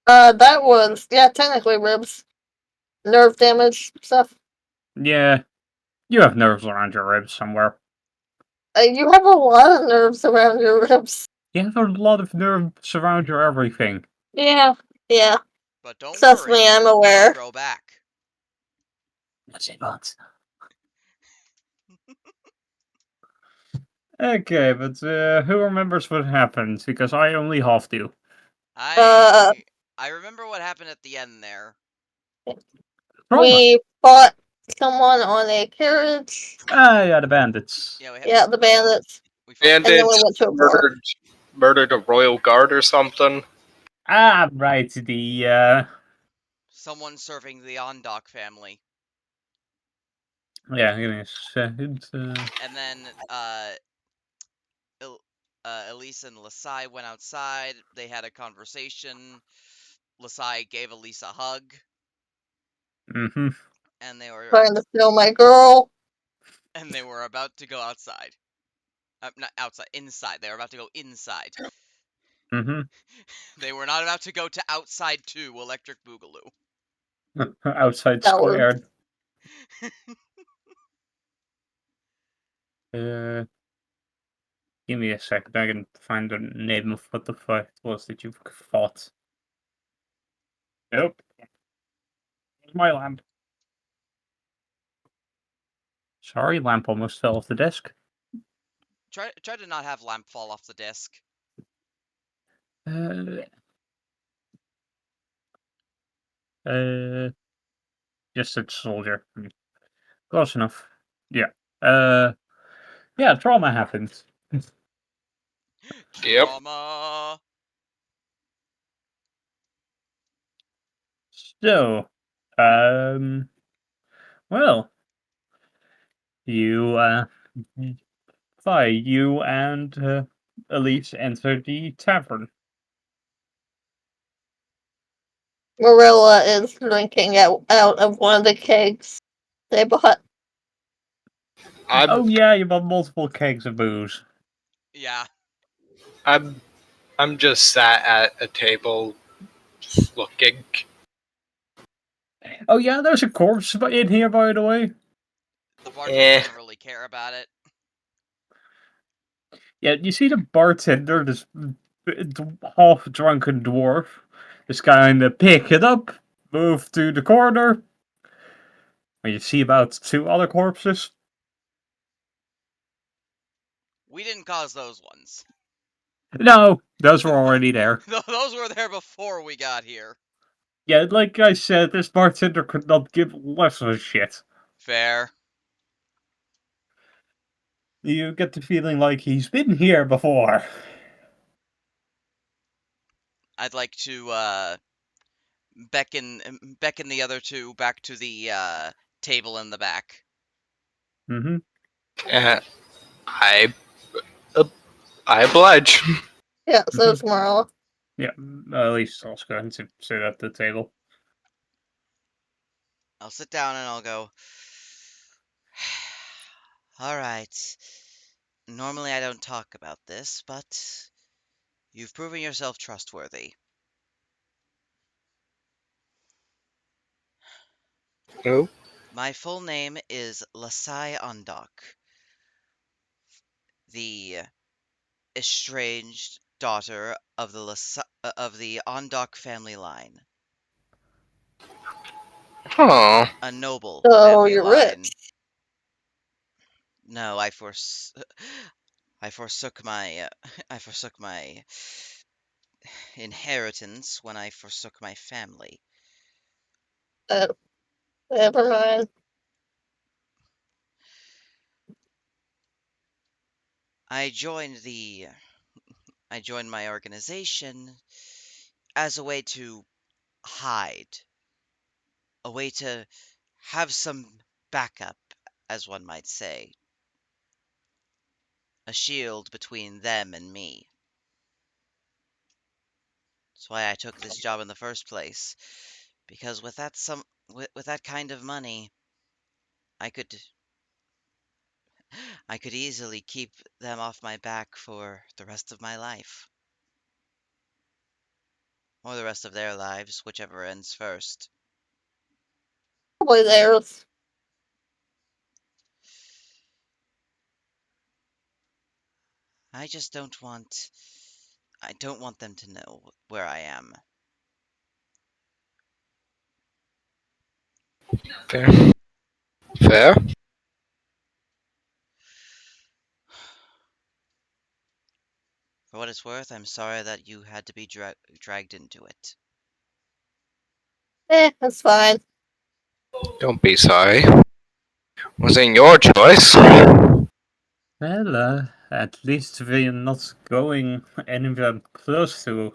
That was, yeah, technically ribs. Nerve damage stuff. Yeah, you have nerves around your ribs somewhere. You have a lot of nerves around your ribs. You have a lot of nerves around your everything. Yeah, yeah. But don't Trust worry, me, I'm they'll aware. grow back. That's it, but. Okay, but who remembers what happened? Because I only half do. Uh, I remember what happened at the end there. Trauma. we fought someone on a carriage. Ah, yeah, the bandits. Yeah, the bandits. We fought And then we Bandits went to a bar. murdered a royal guard or something. Ah, right, the, someone serving the Ondok family. yeah, give me a second. And then, Elisa and Lasai went outside. They had a conversation. Lasai gave Elisa a hug. Mm-hmm. And they were Trying to steal my girl. about to go outside. Not outside, inside. They were about to go inside. Mm-hmm. They were not about to go to outside 2 Electric Boogaloo. Outside That was- squared. Uh, give me a second. I can find the name of what the fuck it was that you fought. Nope. Where's my lamp? Sorry, lamp almost fell off the desk. Try to not have lamp fall off the desk. Just a soldier. Close enough. Yeah. Yeah, trauma happens. Yep. Drama. So, well, you, you and Elise enter the tavern. Marilla is drinking out of one of the kegs they bought. Oh yeah, you bought multiple kegs of booze. Yeah. I'm just sat at a table looking. Oh yeah, there's a corpse in here, by the way. The bartender doesn't really care about it. Yeah, you see the bartender, this half-drunken dwarf, just kind of pick it up, move to the corner, and you see about 2 other corpses. We didn't cause those ones. No, those were already there. Those were there before we got here. Yeah, like I said, this bartender could not give less of a shit. Fair. You get the feeling like he's been here before. I'd like to beckon the other 2 back to the table in the back. Mm-hmm. I oblige. Yeah, so it's Marilla. Yeah, at least I'll go ahead and sit at the table. I'll sit down and I'll go, alright. Normally I don't talk about this, but you've proven yourself trustworthy. Oh. My full name is Lasai Ondok, the estranged daughter of the Ondok family line. Huh. A noble So family you're line. rich. No, I forsook my inheritance when I forsook my family. Never mind. I joined my organization as a way to hide, a way to have some backup, as one might say. A shield between them and me. That's why I took this job in the first place. Because with that kind of money, I could easily keep them off my back for the rest of my life. or the rest of their lives, whichever ends first. Probably theirs. I just don't want. I don't want them to know where I am. Fair. Fair. For what it's worth, I'm sorry that you had to be dragged into it. That's fine. Don't be sorry. Wasn't your choice. Well, at least we're not going anywhere close to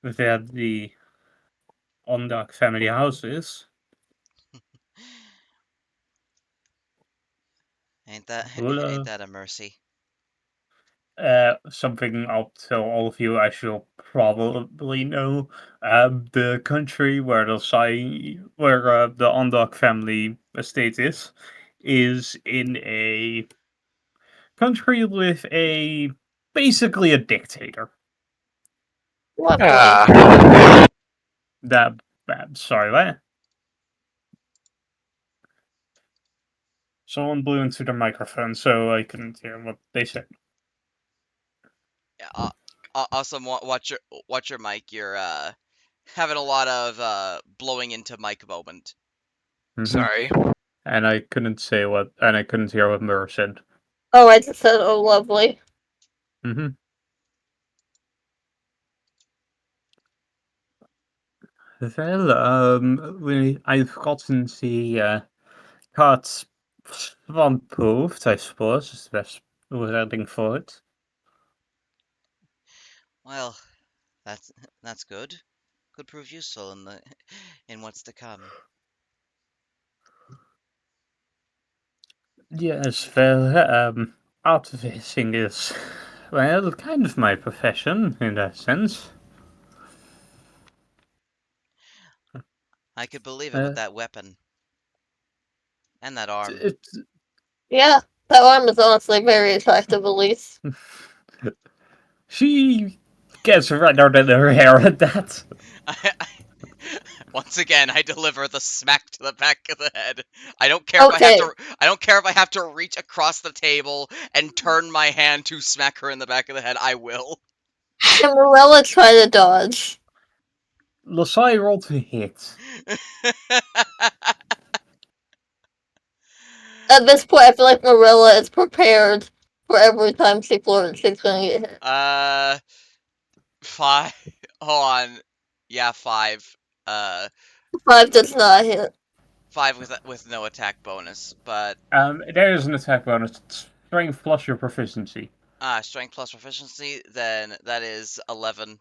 where the Ondak family house is. Ain't that Well, ain't that a mercy? something I'll tell all of you, as you'll probably know. The country where the Ondak family estate is in a country with basically a dictator. Lovely. Ah. Sorry, what? Someone blew into the microphone, so I couldn't hear what they said. Yeah, awesome. Watch your mic. You're having a lot of blowing into mic moment. Mhm. Sorry. And I couldn't hear what Mur said. Oh, I just said, oh, lovely. Mm-hmm. Well, I've gotten the cards swamp-proofed, I suppose, is the best wording for it. Well, that's good. Could prove useful in what's to come. Yes, well, artificing is, well, kind of my profession, in that sense. I could believe it with Uh, that weapon and that arm. It's Yeah, that arm is honestly very attractive, Elise. She gets redder than her hair at that. Once again, I deliver the smack to the back of the head. I don't care if I have Okay, to. I don't care if I have to reach across the table and turn my hand to smack her in the back of the head. I will. can Morella try to dodge? Lasai rolled to hit. At this point, I feel like Morella is prepared for every time she flirts, she's gonna get hit. 5. Hold on. Yeah, 5. 5 does not hit. 5 with no attack bonus, but There is an attack bonus. Strength plus your proficiency. strength plus proficiency. Then that is 11.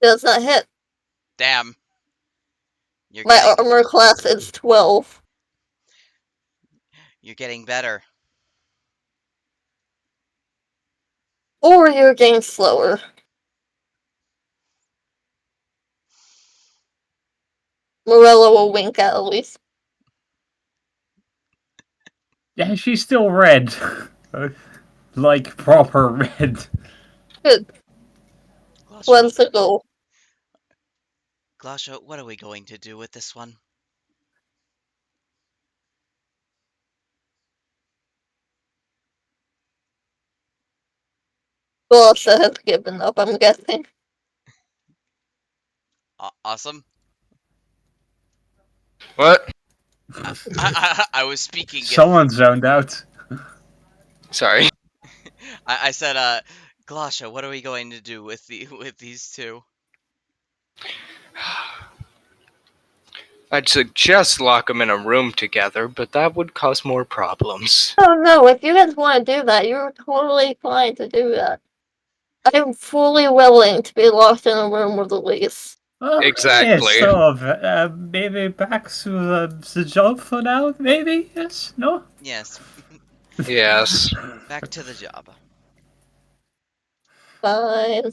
Does not hit. Damn. You're My getting armor class is 12. you're getting better. Or you're getting slower. Morella will wink at Elise. Yeah, she's still red. Like proper red. Good. One's the goal. Glasha, what are we going to do with this one? Glasha has given up, I'm guessing. Awesome. What? I was speaking. Someone zoned out. Sorry. I said, Glasha, what are we going to do with these two? I'd suggest lock them in a room together, but that would cause more problems. Oh no, if you guys want to do that, you're totally fine to do that. I'm fully willing to be locked in a room with Elise. Exactly. Yes, so, maybe back to the job for now, maybe? Yes? No? Yes. Yes. Back to the job. Fine.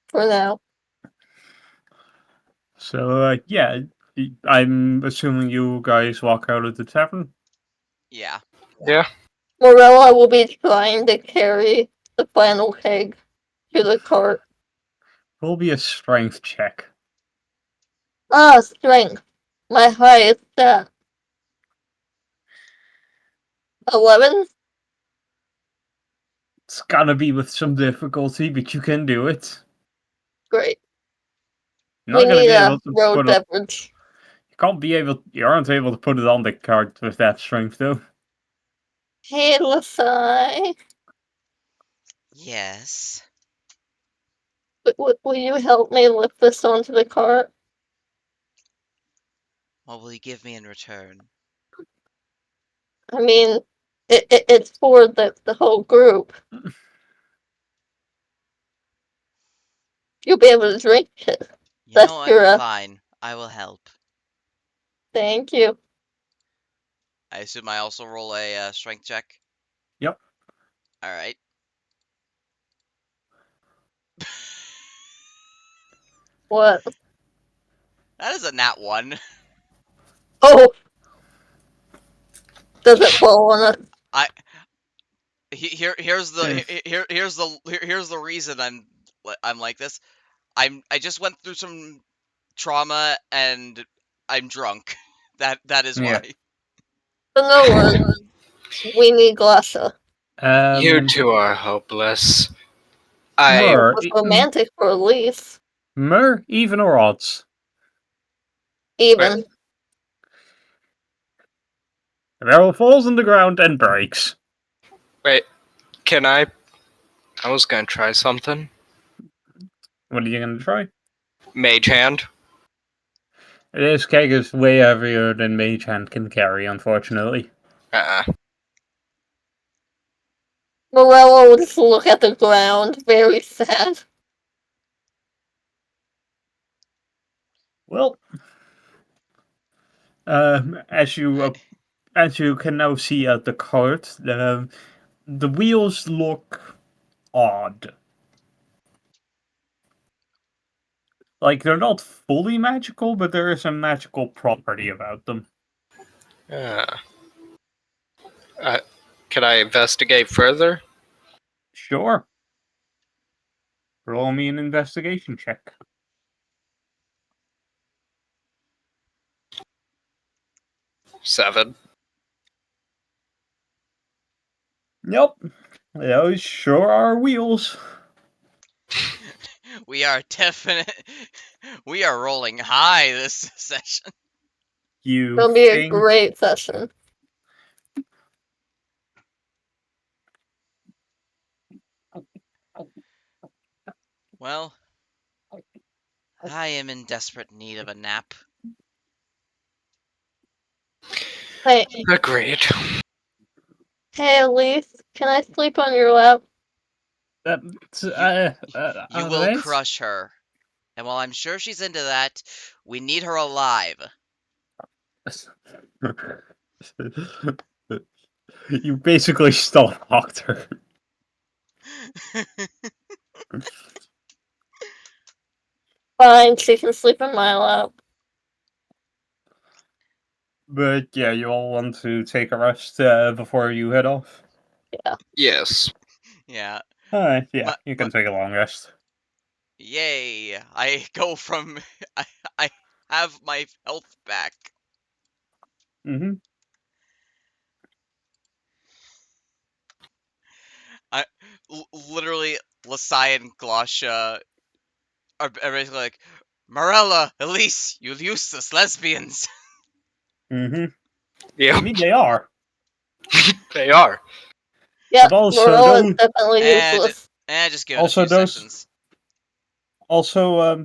For now. So, yeah, I'm assuming you guys walk out of the tavern? Yeah. Yeah. Morella will be trying to carry the final keg. to the cart. Will be a strength check. Ah, strength. My highest stat. 11? It's gonna be with some difficulty, but you can do it. Great. You're We not gonna need be a able to road put it. beverage. You aren't able to put it on the cart with that strength, though. Hey, Lasai. Yes. Will you help me lift this onto the cart? What will you give me in return? I mean, it's for the whole group. You'll be able to drink it. You That's know what? your, Fine. I will help. thank you. I assume I also roll a strength check. Yep. All right. What? That is a nat 1. Oh! Does it fall on it? Here's the reason I'm like this. I just went through some trauma and I'm drunk. That is Yeah. why. So no worries. We need Glasha. You two are hopeless. I Mer, It's romantic for Elise. Mer, even or odds? Even. The barrel falls on the ground and breaks. wait. Can I? I was gonna try something. What are you gonna try? Mage hand. This keg is way heavier than Mage Hand can carry, unfortunately. Morello will just look at the ground, very sad. Well, as you can now see at the cart, the wheels look odd. Like, they're not fully magical, but there is a magical property about them. Can I investigate further? Sure. Roll me an investigation check. Seven. Yep. Those sure are wheels. We are definite. We are rolling high this session. You It'll be a think great session. Well, I am in desperate need of a nap. Hey, Agreed. hey, Elise, can I sleep on your lap? You will crush her. And while I'm sure she's into that, we need her alive. You basically stalked her. Fine, she can sleep in my lap. But yeah, you all want to take a rest before you head off? Yes. Yeah. Alright, yeah, My- you can take a long rest. Yay! I go from. I have my health back. Mm-hmm. Literally, Lasai and Glosha are basically like, Morella, Elise, you useless lesbians. Mm-hmm. Yeah, I mean, they are. they are. Yeah, But also Morella is those- definitely and useless. just give it Also a few those- sessions. Also,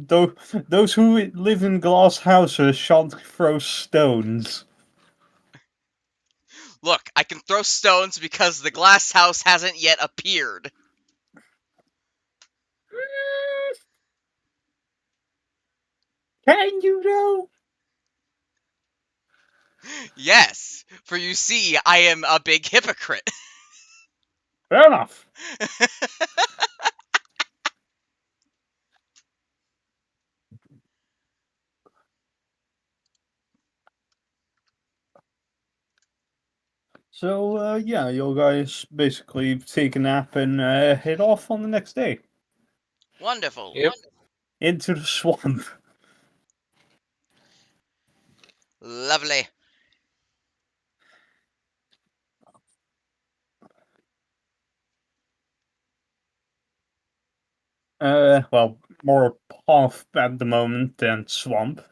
those who live in glass houses shan't throw stones. Look, I can throw stones because the glass house hasn't yet appeared. Can you though? Yes, for you see, I am a big hypocrite. Fair enough. So, yeah, you guys basically take a nap and head off on the next day. Wonderful. Yep. into the swamp. Lovely. Well, more path at the moment than swamp.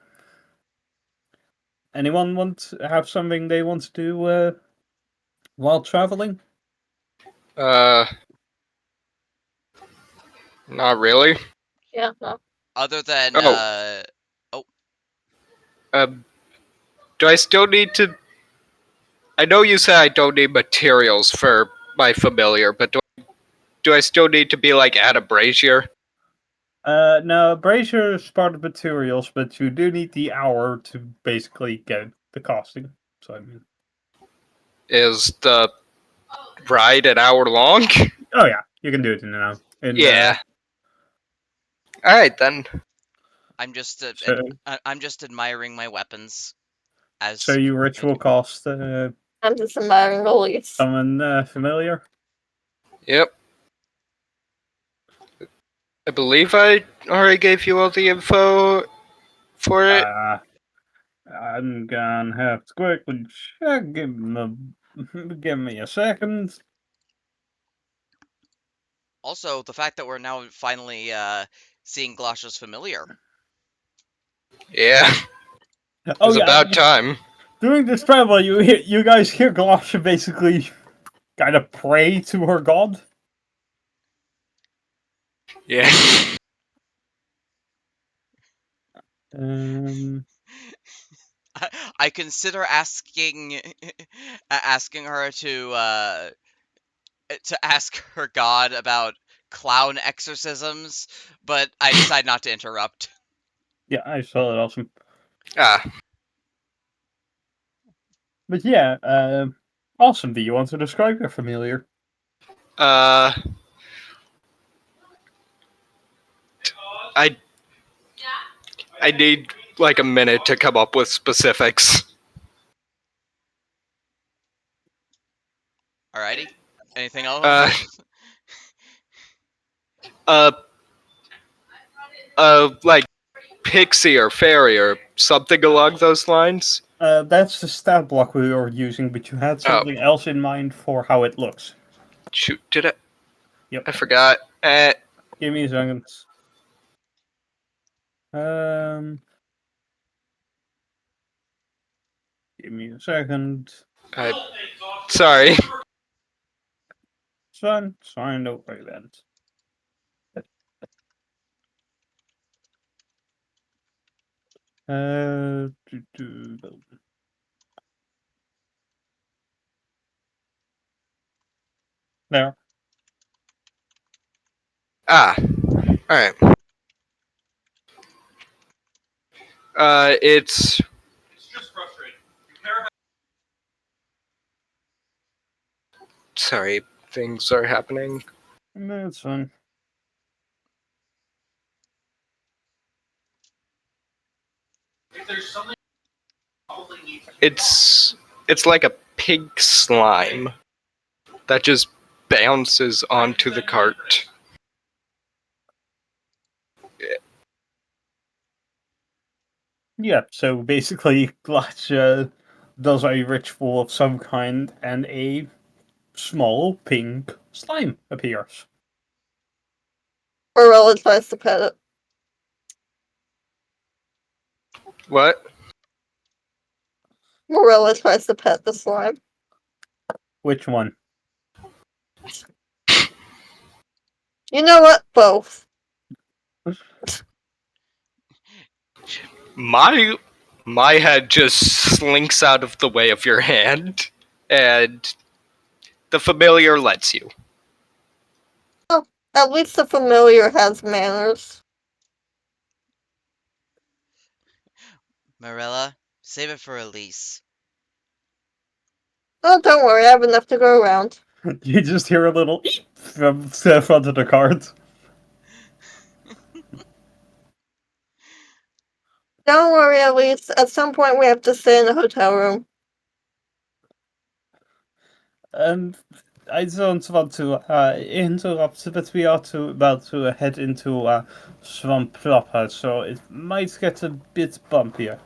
Anyone want to have something they want to do while traveling? Not really. Yeah, no. Other than Oh. Do I still need to? I know you said I don't need materials for my familiar, but do I still need to be like at a brazier? No, brazier is part of materials, but you do need the hour to basically get the casting. So I mean, Is the ride an hour long? oh yeah, you can do it in an hour. Yeah. All right then. I'm just So, I'm just admiring my weapons as so you ritual cast I'm just admiring the leaves. someone familiar? Yep. I believe I already gave you all the info for it. I'm gonna have to quickly check. Give me a second. Also, the fact that we're now finally seeing Glosha's familiar. Yeah. It was about time. During this travel, you guys hear Glosha basically kind of pray to her god. Yeah. I consider asking asking her to ask her god about clown exorcisms, but I decide not to interrupt. Yeah, I saw it. Awesome. Ah. But yeah, awesome. Do you want to describe your familiar? I I need like a minute to come up with specifics. Alrighty. Anything else? Like pixie or fairy or something along those lines. That's the stat block we were using, but you had something else in mind for how it looks. Shoot, did I? Yep. I forgot. Give me a second. Give me a second. Sorry. It's fine, don't worry about it. There. Ah. Alright. It's just frustrating. Sorry, things are happening. No, it's fine. It's like a pink slime that just bounces onto the cart. Yeah, so basically, Glatcha does a ritual of some kind, and a small pink slime appears. Morella tries to pet it. What? Morella tries to pet the slime. Which one? You know what? Both. My head just slinks out of the way of your hand, and the familiar lets you. Oh, at least the familiar has manners. Marilla, save it for Elise. Oh, don't worry, I have enough to go around. You just hear a little eep from the front of the cart. Don't worry, Elise. At some point, we have to stay in the hotel room. And I don't want to interrupt, but we are about to head into swamp proper, so it might get a bit bumpier.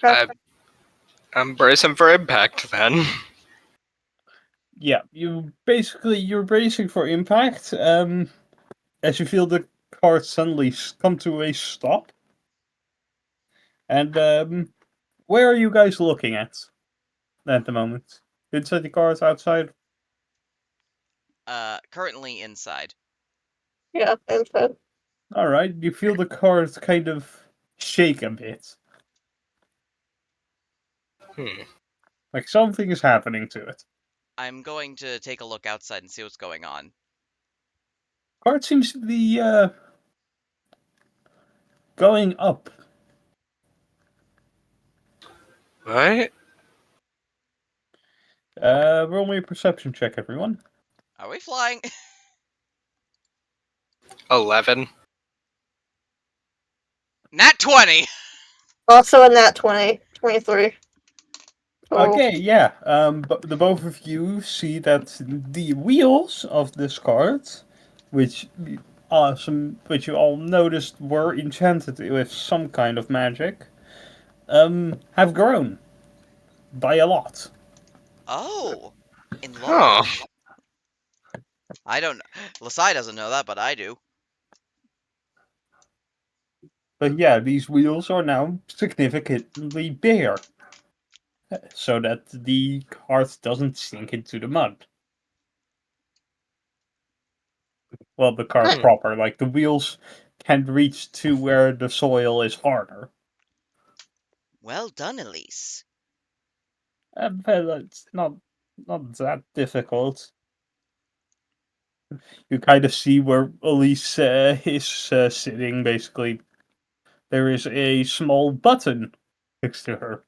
I, I'm bracing for impact then. Yeah, you're bracing for impact. As you feel the car suddenly come to a stop, and where are you guys looking at the moment? Inside the cars, outside? Currently inside. Yeah, and so All right, you feel the cars kind of shake a bit, like something is happening to it. I'm going to take a look outside and see what's going on. Car seems to be going up. What? Roll me a perception check, everyone. Are we flying? 11. Nat 20! also in that 23. Total. Okay, yeah. But the both of you see that the wheels of this cart, which which you all noticed were enchanted with some kind of magic, have grown by a lot. Oh! In Huh. large. I don't know. Lasai doesn't know that, but I do. But yeah, these wheels are now significantly bigger, so that the cart doesn't sink into the mud. Well, the cart Hmm. proper, like the wheels can reach to where the soil is harder. Well done, Elise. But it's not that difficult. You kind of see where Elise is sitting. Basically, there is a small button next to her.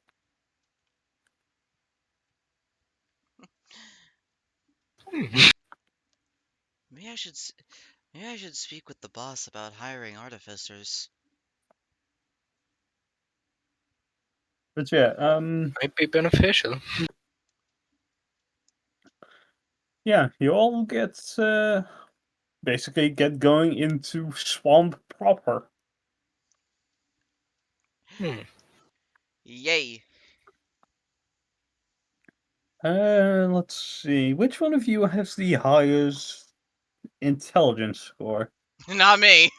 Maybe maybe I should speak with the boss about hiring artificers. But yeah, Might be beneficial. yeah, you all get basically get going into swamp proper. Yay! Let's see, which one of you has the highest intelligence score? Not me!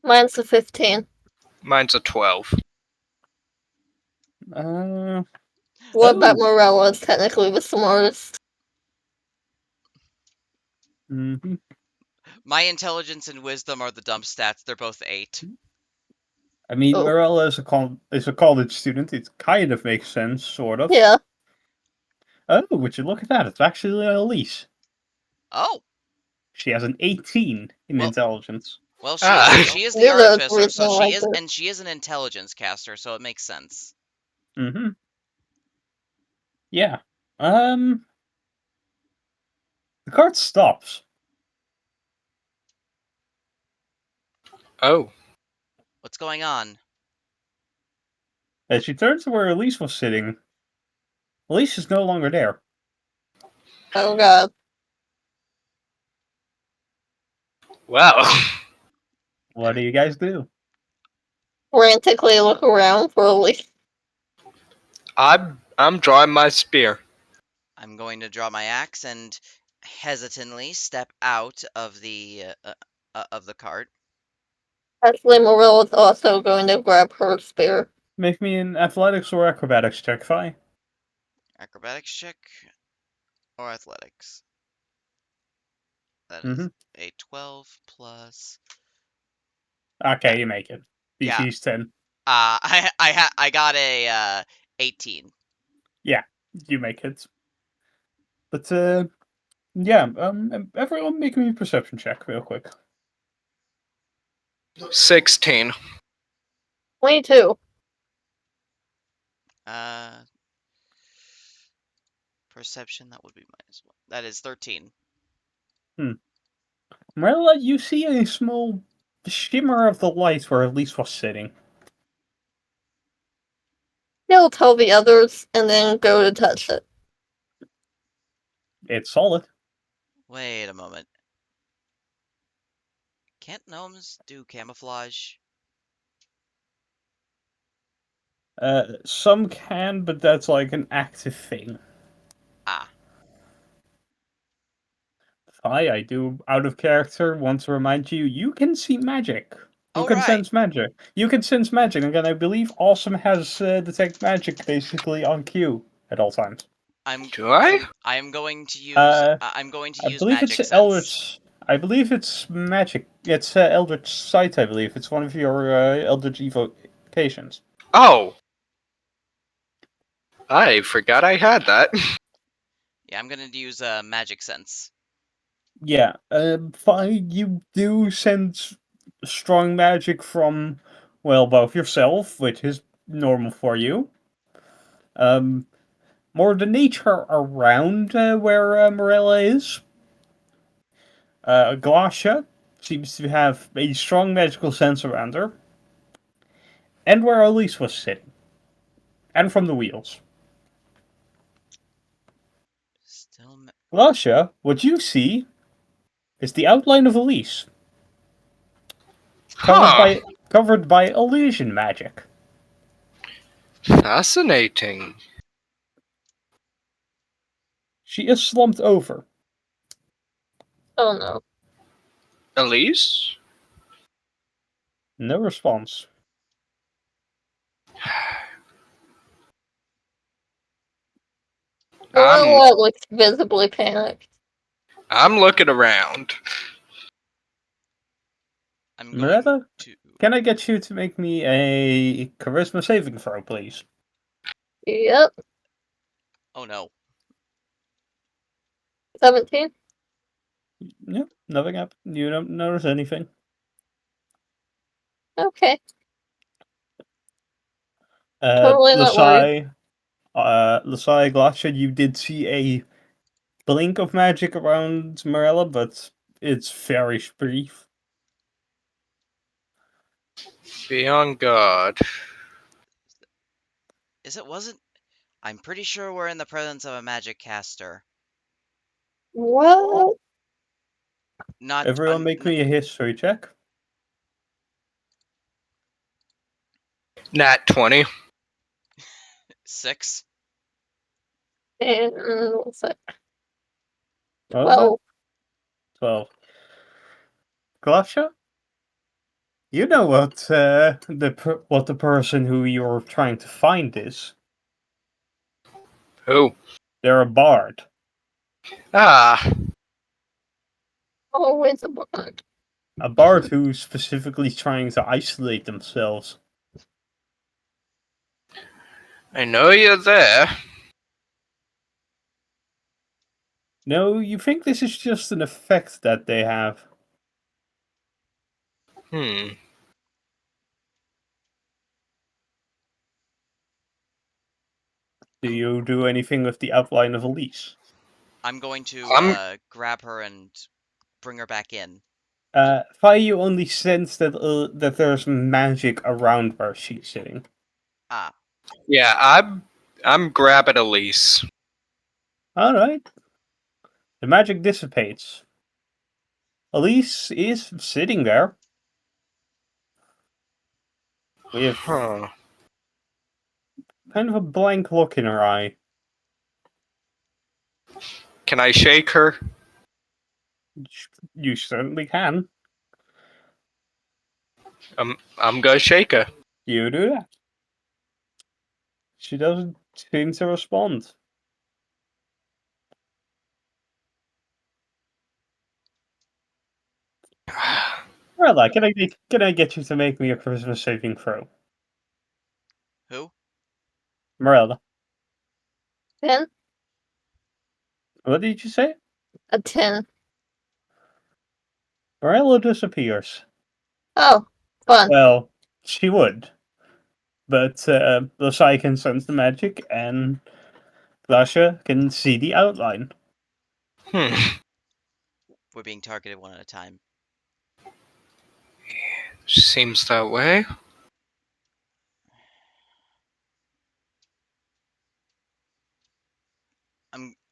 Mine's a 15. Mine's a 12. What about Oh. Morella is technically the smartest? Mm-hmm. My intelligence and wisdom are the dump stats. They're both 8. I mean, Oh. Morella is a college student. It kind of makes sense, sort of. Yeah. Oh, would you look at that? It's actually Elise. Oh! She has an 18 in Well- intelligence. Well, Ah. she is the Knew there was artificer, reason so I liked it. she is an intelligence caster, so it makes sense. Mm-hmm. Yeah. The cart stops. Oh. What's going on? As she turns to where Elise was sitting, Elise is no longer there. Oh god. Wow. What do you guys do? Frantically look around for Elise. I'm drawing my spear. I'm going to draw my axe and hesitantly step out of the cart. Actually, Morella's also going to grab her spear. Make me an athletics or acrobatics check, Fi. Acrobatics check or athletics. That Mhm. is a 12 plus. Okay, you make it. Yeah. DC's 10. I got a 18. You make it. But yeah. Everyone, make me a perception check real quick. 16. 22. Perception, that would be -1. That is 13. Marilla, you see a small shimmer of the light where Elise was sitting. He'll tell the others and then go to touch it. It's solid. Wait a moment. Can't gnomes do camouflage? Some can, but that's like an active thing. Ah. I do, out of character, want to remind you, you can see magic. You Oh, can right. sense magic. You can sense magic, and I believe Awesome has detect magic basically on cue at all times. Do I? I am going to use. Uh, I'm going to I use believe it's magic sense. Eldritch. I believe it's magic. It's Eldritch Sight, I believe. It's one of your Eldritch evocations. Oh. I forgot I had that. Yeah, I'm gonna use magic sense. Yeah, fine. You do sense strong magic from, well, both yourself, which is normal for you. More the nature around where Morella is. Glacia seems to have a strong magical sense around her. And where Elise was sitting. And from the wheels. Still. Glacia, what you see is the outline of Elise. Huh. Covered by illusion magic. Fascinating. She is slumped over. Oh no. Elise? No response. Morella looks visibly panicked. I'm looking around. I'm going Morella, to. can I get you to make me a charisma saving throw, please? Yep. Oh no. 17. Yep, nothing up. You don't notice anything. Okay. Totally not worried. Lasai, Glacia, you did see a blink of magic around Morella, but it's very brief. Beyond God. Wasn't. I'm pretty sure we're in the presence of a magic caster. What? Not. Everyone make me a history check. Nat 20. 6. And what's that? What was 12. that? 12. Glacia? You know what what the person who you're trying to find is. Who? They're a bard. Ah. Oh, it's a bard. A bard who's specifically trying to isolate themselves. I know you're there. No, you think this is just an effect that they have. Hmm. Do you do anything with the outline of Elise? I'm going to grab her and bring her back in. Fi, you only sense that that there's magic around where she's sitting. Ah. Yeah, I'm grabbing Elise. Alright. The magic dissipates. Elise is sitting there. With Huh. kind of a blank look in her eye. Can I shake her? You certainly can. I'm gonna shake her. You do that. She doesn't seem to respond. Well, can I get you to make me a charisma saving throw? Who? Morella, 10? what did you say? A 10. Morella disappears. Oh, fun. Well, she would. But Lasai can sense the magic, and Glasha can see the outline. Hmm. We're being targeted one at a time. Seems that way.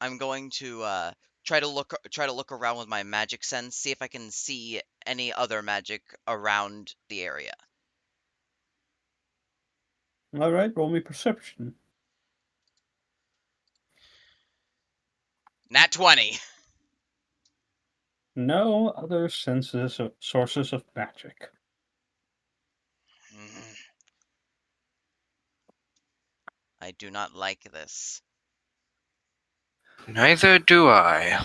I'm going to try to look around with my magic sense, see if I can see any other magic around the area. All right, roll me perception. Nat 20. No other senses of sources of magic. Mm. I do not like this. Neither do I.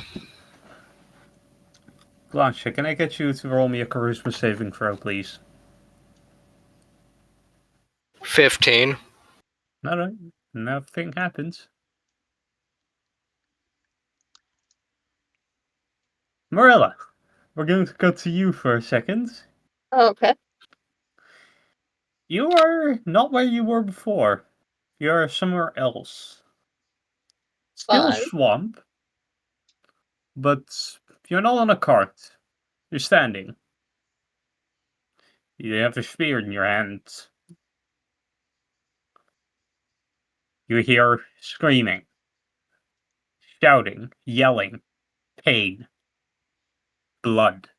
Blanche, can I get you to roll me a charisma saving throw, please? 15. All right, nothing happens. Morella, we're going to go to you for a second. Okay. You are not where you were before. You are somewhere else. Still a Fine. swamp, but you're not on a cart. You're standing. You have a spear in your hand. You hear screaming, shouting, yelling, pain, blood.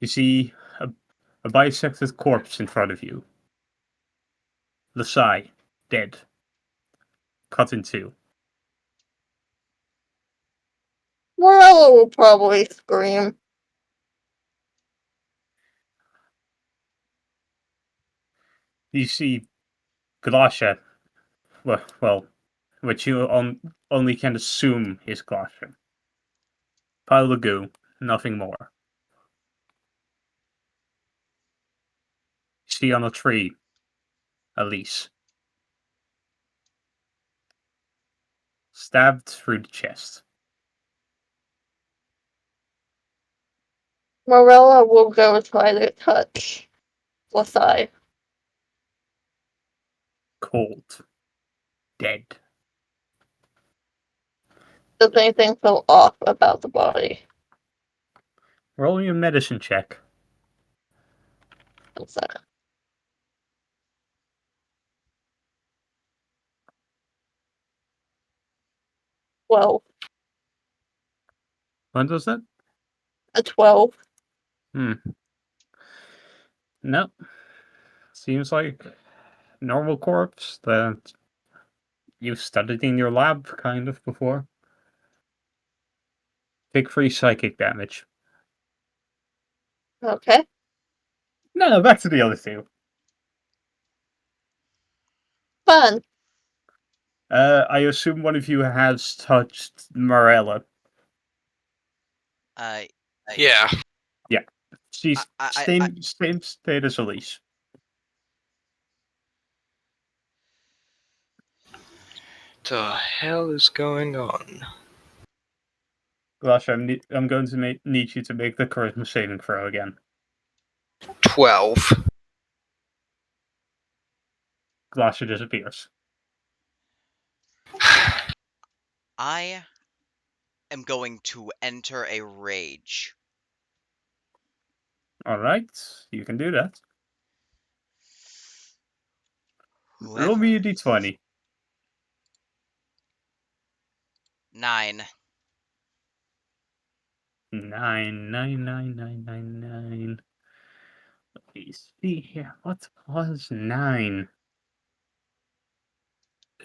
You see a bisected corpse in front of you. Lasai, dead, cut in two. Morella will probably scream. You see Glasha, well, which you only can assume is Glasha. Pile of goo, nothing more. You see on a tree, Elise. Stabbed through the chest. Morella will go try to touch Lasai. Cold. Dead. Does anything feel off about the body? Roll me a medicine check. One second. Well, When does that? a 12. No. Seems like normal corpse that you've studied in your lab, kind of, before. Take 3 psychic damage. Okay. No, back to the other two. Fun. I assume one of you has touched Morella. Yeah. She's I- same state as Elise. The hell is going on? Gosh, I'm going to need you to make the charisma saving throw again. 12. Glasha disappears. I am going to enter a rage. Alright, you can do that. Roll Whoever. me a d20. 9. 9. Let me see here. What was 9?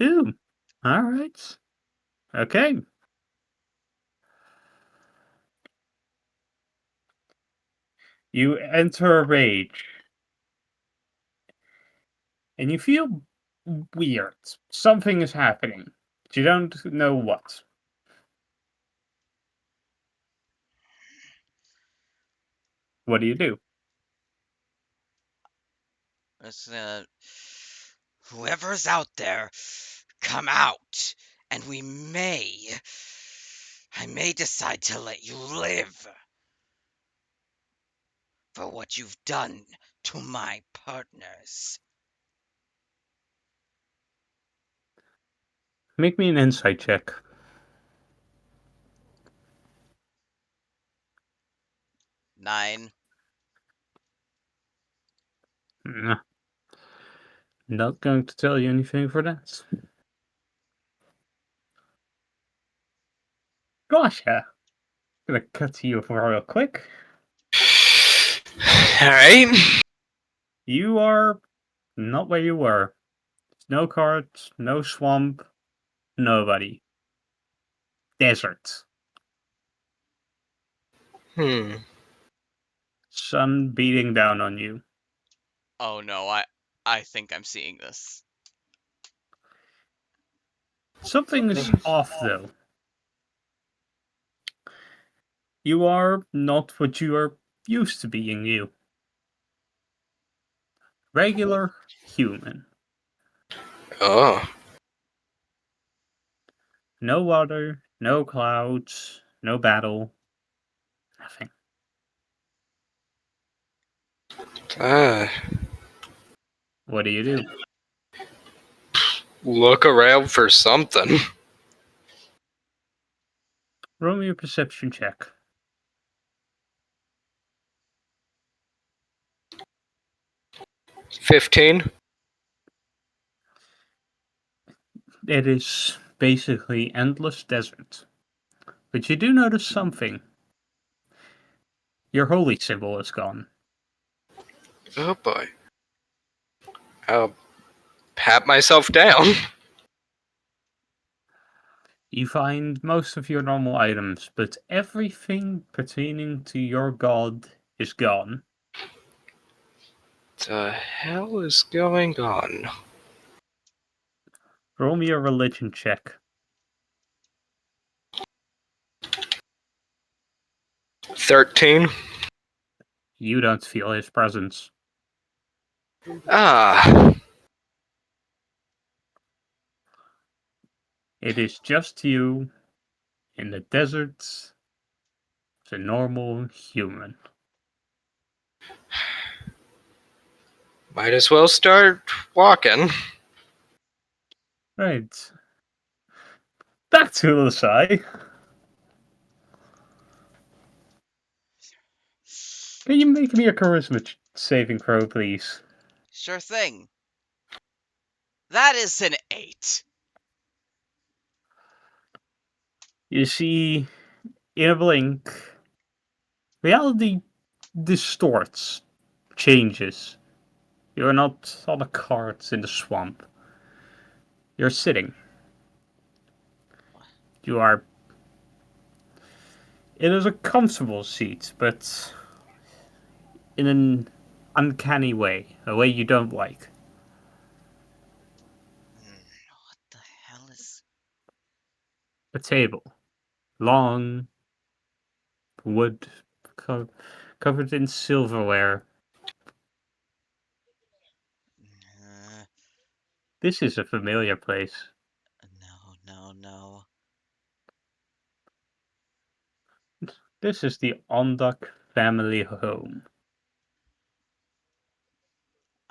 Ooh. Alright. Okay. You enter a rage. And you feel weird. Something is happening. But you don't know what. What do you do? It's, whoever's out there, come out, and I may decide to let you live for what you've done to my partners. Make me an insight check. 9. Nah. Not going to tell you anything for that. Gosh, yeah. Gonna cut to you real quick. Alright. You are not where you were. No carts, no swamp, nobody. Desert. Sun beating down on you. Oh no, I think I'm seeing this. Something is off, though. You are not what you are used to being, you. Regular human. Oh. No water, no clouds, no battle. Nothing. Ah. What do you do? Look around for something. Roll me a perception check. 15. It is basically endless desert. But you do notice something. Your holy symbol is gone. Oh boy. I'll pat myself down. You find most of your normal items, but everything pertaining to your god is gone. The hell is going on? Roll me a religion check. 13. You don't feel his presence. Ah. It is just you in the deserts as a normal human. Might as well start walking. Right. Back to Lusai. Can you make me a charisma saving throw, please? Sure thing. That is an 8. You see, in a blink, reality distorts, changes. You're not on a cart in the swamp. You're sitting. You are. It is a comfortable seat, but in an uncanny way, a way you don't like. What the hell is... A table, long, wood, covered in silverware. Uh, This is a familiar place. no. This is the Ondak family home.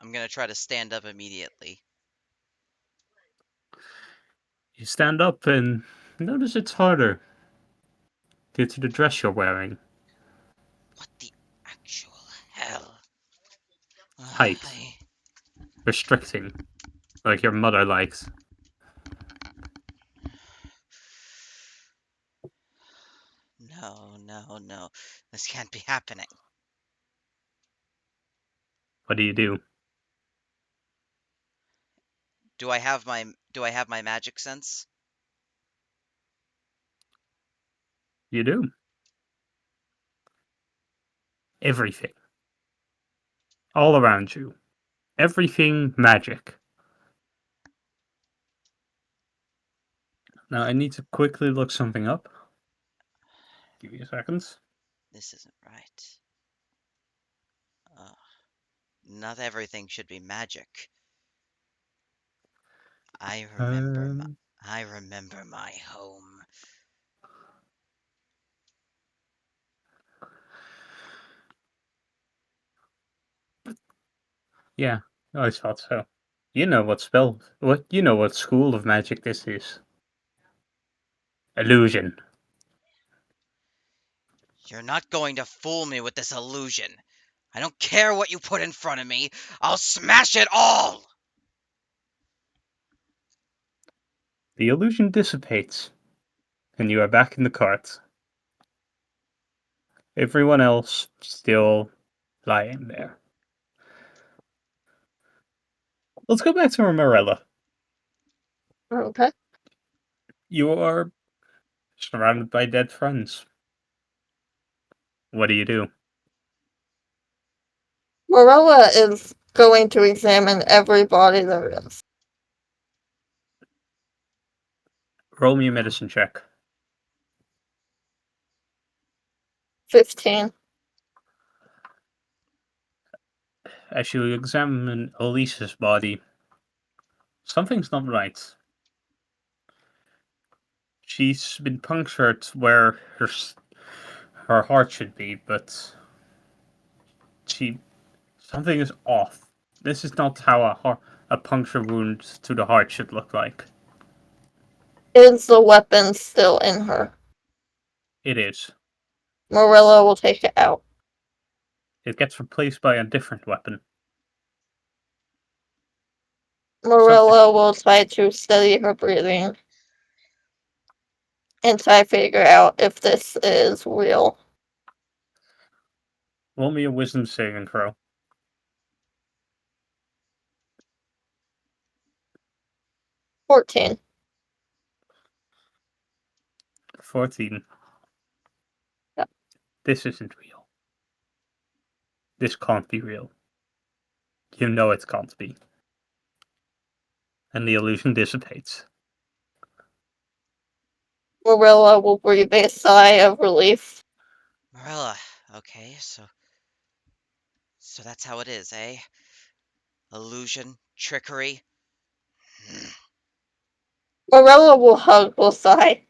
I'm gonna try to stand up immediately. You stand up and notice it's harder due to the dress you're wearing. What the actual hell? Height. Restricting, like your mother likes. No. This can't be happening. What do you do? Do I have my magic sense? You do. Everything. All around you. Everything magic. Now I need to quickly look something up. Give me a second. This isn't right. Not everything should be magic. I remember my home. Yeah, I always thought so. You know what spell? You know what school of magic this is? Illusion. You're not going to fool me with this illusion. I don't care what you put in front of me. I'll smash it all! The illusion dissipates. and you are back in the cart. Everyone else still lying there. Let's go back to Morella. Okay. You are surrounded by dead friends. What do you do? Morella is going to examine every body there is. Roll me a medicine check. 15. As you examine Elise's body, something's not right. She's been punctured where her heart should be, but something is off. This is not how a puncture wound to the heart should look like. Is the weapon still in her? It is. Morella will take it out. It gets replaced by a different weapon. Morella will try to steady her breathing and try to figure out if this is real. Roll me a wisdom saving throw. 14. 14. Yeah. This isn't real. This can't be real. You know it can't be. And the illusion dissipates. Morella will breathe a sigh of relief. Morella, okay, so that's how it is, eh? Illusion, trickery. Morella will hug Losai.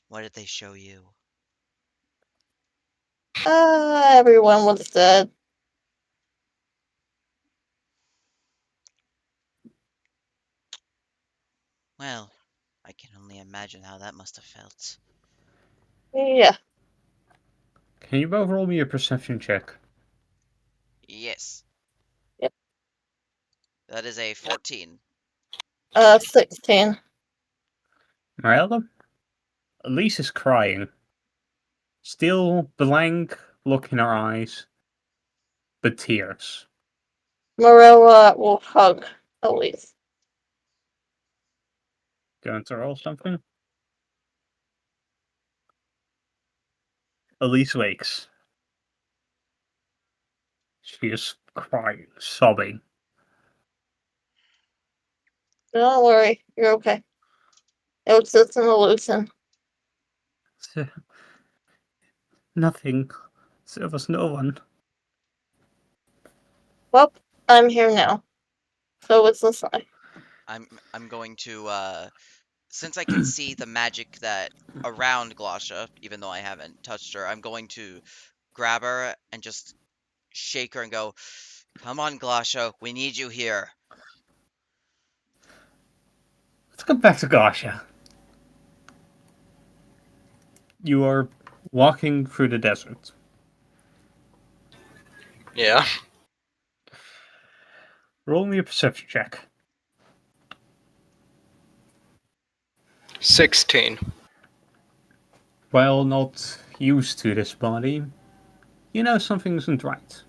What did they show you? Everyone was dead. Well, I can only imagine how that must have felt. Yeah. Can you both roll me a perception check? Yes. Yep. That is a 14. 16. Mirella? Elise is crying. Still blank look in her eyes, but tears. Morella will hug Elise. Going to roll something? Elise wakes. She is crying, sobbing. Don't worry, you're okay. It was just an illusion. Nothing. There was no one. Well, I'm here now. So it's Losai. I'm going to since I can see the magic that around Glosha, even though I haven't touched her, I'm going to grab her and just shake her and go, "Come on, Glosha, we need you here." Let's go back to Gasha. You are walking through the desert. Yeah. Roll me a perception check. 16. While not used to this body, you know something isn't right.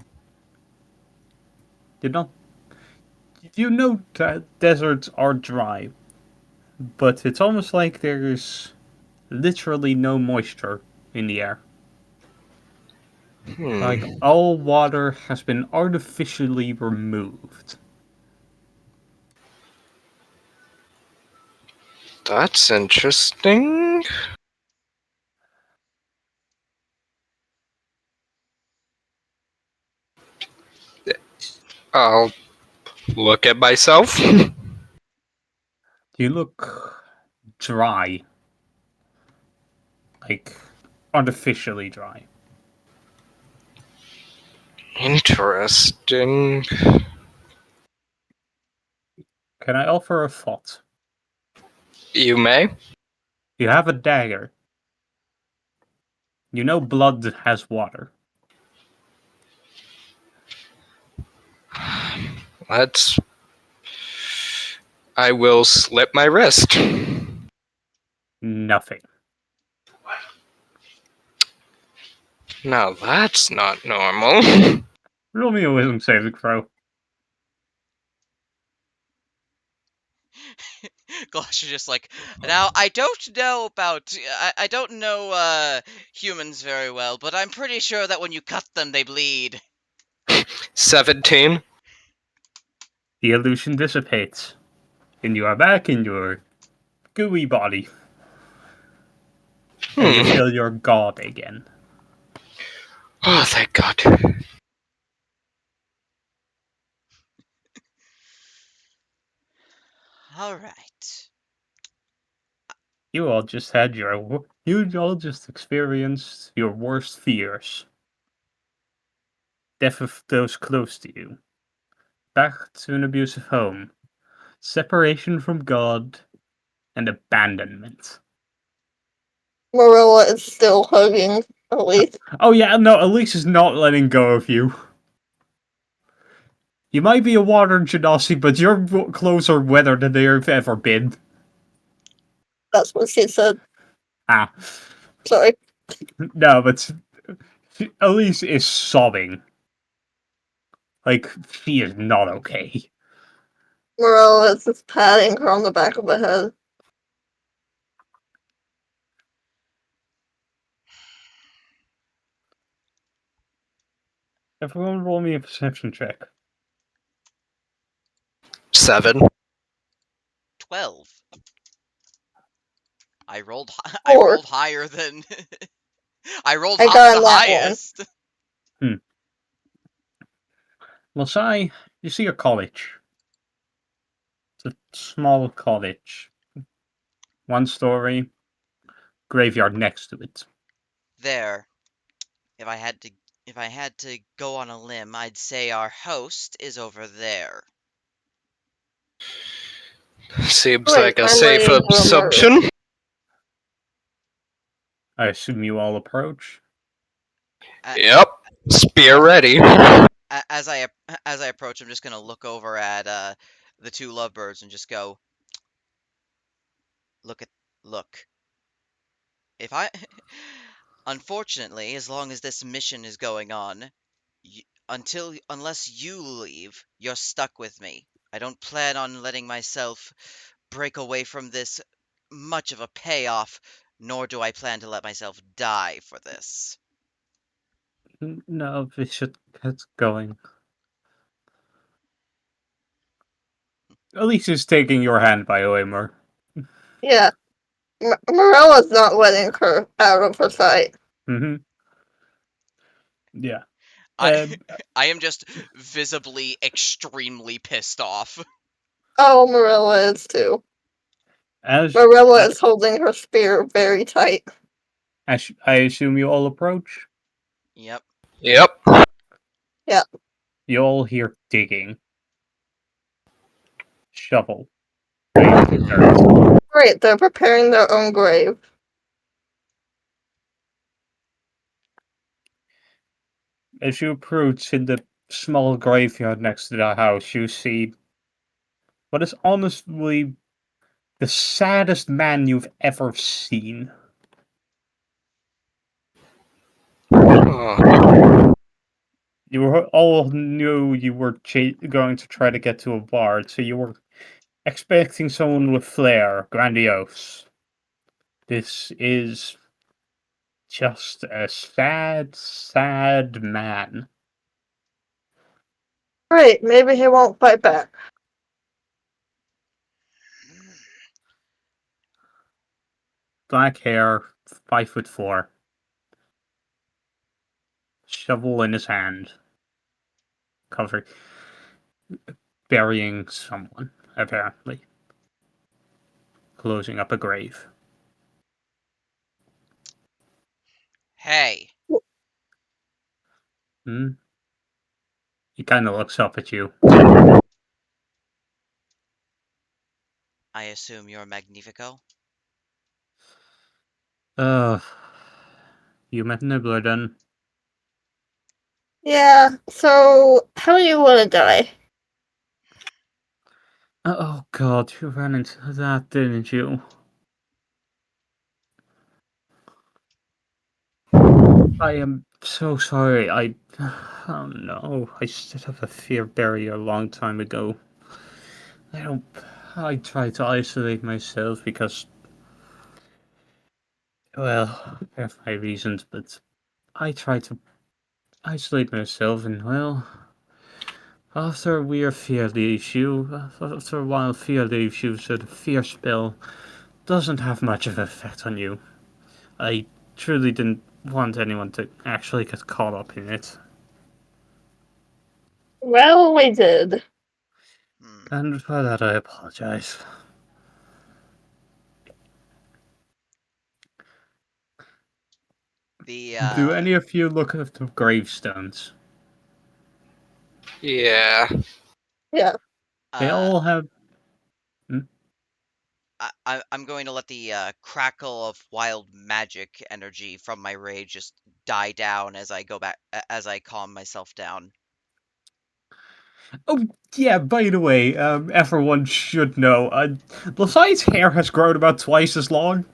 You know that deserts are dry, but it's almost like there's literally no moisture in the air. Like all water has been artificially removed. That's interesting. I'll look at myself. You look dry. Like artificially dry. Interesting. Can I offer a thought? You may. You have a dagger. You know blood has water. Let's. I will slip my wrist. Nothing. Now that's not normal. Roll me a wisdom saving throw. Glosh is just like, now I don't know about I don't know humans very well, but I'm pretty sure that when you cut them they bleed. 17. The illusion dissipates, and you are back in your gooey body. And you feel your god again. Oh, thank God. All right. You all just experienced your worst fears. Death of those close to you. Back to an abusive home. Separation from God. And abandonment. Marilla is still hugging Elise. Oh yeah, no, Elise is not letting go of you. You might be a water genasi, but your clothes are wetter than they've ever been. That's what she said. Ah. Sorry. No, but Elise is sobbing. Like, she is not okay. Marilla is just patting her on the back of the head. Everyone roll me a perception check. 7. 12. I rolled Four. higher than I rolled I got the that one. highest. Masai, you see a college. It's a small college. 1 story. Graveyard next to it. There. If I had to go on a limb, I'd say our host is over there. Seems Wait, like a I'm safe ready for a assumption. I assume you all approach. Yep. Spear ready. As I approach, I'm just gonna look over at the two lovebirds and just go, look. If I, unfortunately, as long as this mission is going on, unless you leave, you're stuck with me. I don't plan on letting myself break away from this much of a payoff, nor do I plan to let myself die for this. No, we should get going. Elise is taking your hand, by the way, Mer. Yeah. Marilla's not letting her out of her sight. Mm-hmm. Yeah. I am just visibly extremely pissed off. Oh, Marilla is too. As Marilla is holding her spear very tight. I assume you all approach. Yep. Yep. You all hear digging. Shovel. Dirt. Great, they're preparing their own grave. As you approach in the small graveyard next to the house, you see what is honestly the saddest man you've ever seen. Oh. You all knew you were going to try to get to a bard, so you were expecting someone with flair, grandiose. This is just a sad, sad man. Great, maybe he won't fight back. Black hair, 5'4". Shovel in his hand. Burying someone, apparently. Closing up a grave. Hey. He kind of looks up at you. I assume you're Magnifico? You met Nibbler then? Yeah, so how do you want to die? Oh god, you ran into that, didn't you? I am so sorry. Oh no, I set up a fear barrier a long time ago. I don't. I try to isolate myself because, well, I have my reasons, but I try to isolate myself, and well, after we fear the issue, after a while, fear leaves you, so the fear spell doesn't have much of an effect on you. I truly didn't want anyone to actually get caught up in it. Well, we did. Hmm. And for that, I apologize. The Do any of you look at the gravestones? Yeah. Yeah. They all have. Hmm? I'm going to let the crackle of wild magic energy from my rage just die down as I go back as I calm myself down. Oh, yeah, by the way, everyone should know, Lasai's hair has grown about twice as long.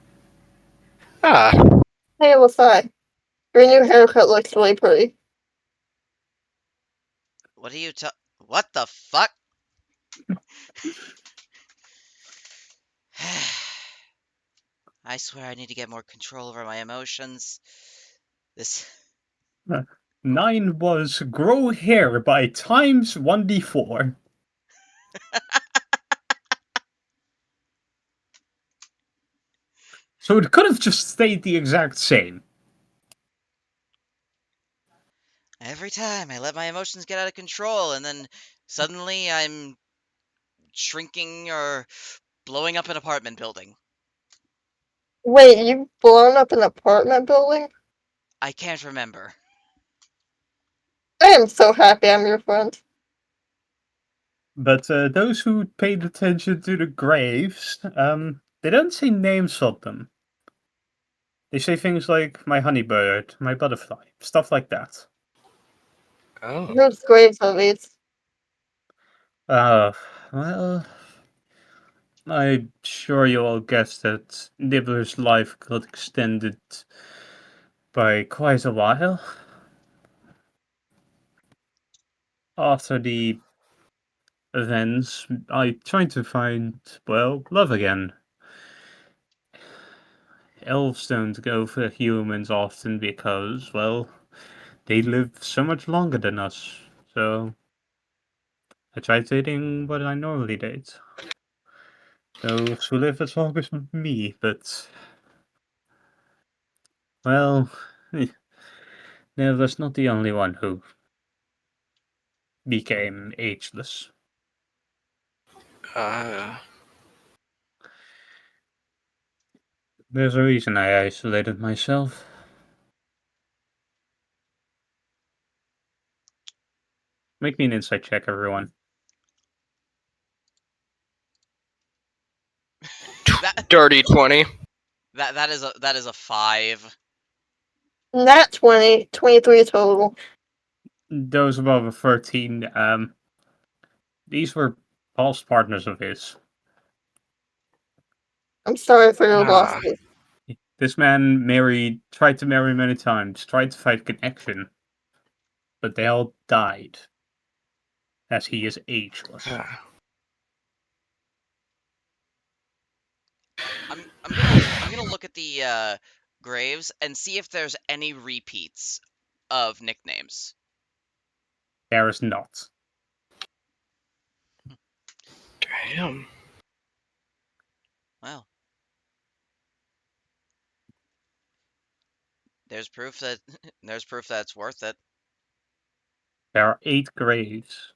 Ah. Hey, Lasai. Your new haircut looks really pretty. What are you What the fuck? I swear I need to get more control over my emotions. This 9 was grow hair by times 1d4. So it could have just stayed the exact same. every time I let my emotions get out of control and then suddenly I'm shrinking or blowing up an apartment building. Wait, you've blown up an apartment building? I can't remember. I am so happy I'm your friend. But those who paid attention to the graves, they don't say names of them. They say things like my honeybird, my butterfly, stuff like that. Oh. Whose graves are these? Uh, well, I'm sure you all guessed that Nibbler's life got extended by quite a while. After the events, I tried to find, well, love again. Elves don't go for humans often because, well, they live so much longer than us. So I tried dating what I normally date. Those who live as long as me, but, well, Nibbler's not the only one who became ageless. Ah. There's a reason I isolated myself. Make me an insight check, everyone. That Dirty 20. that is a 5. Nat 20, 23 total. Those above a 13, these were past partners of his. I'm sorry for your Ah. losses. This man tried to marry many times, tried to find connection, but they all died, as he is ageless. Ah. I'm gonna look at the graves and see if there's any repeats of nicknames. There is not. Damn. Well, there's proof that there's proof that it's worth it. There are 8 graves,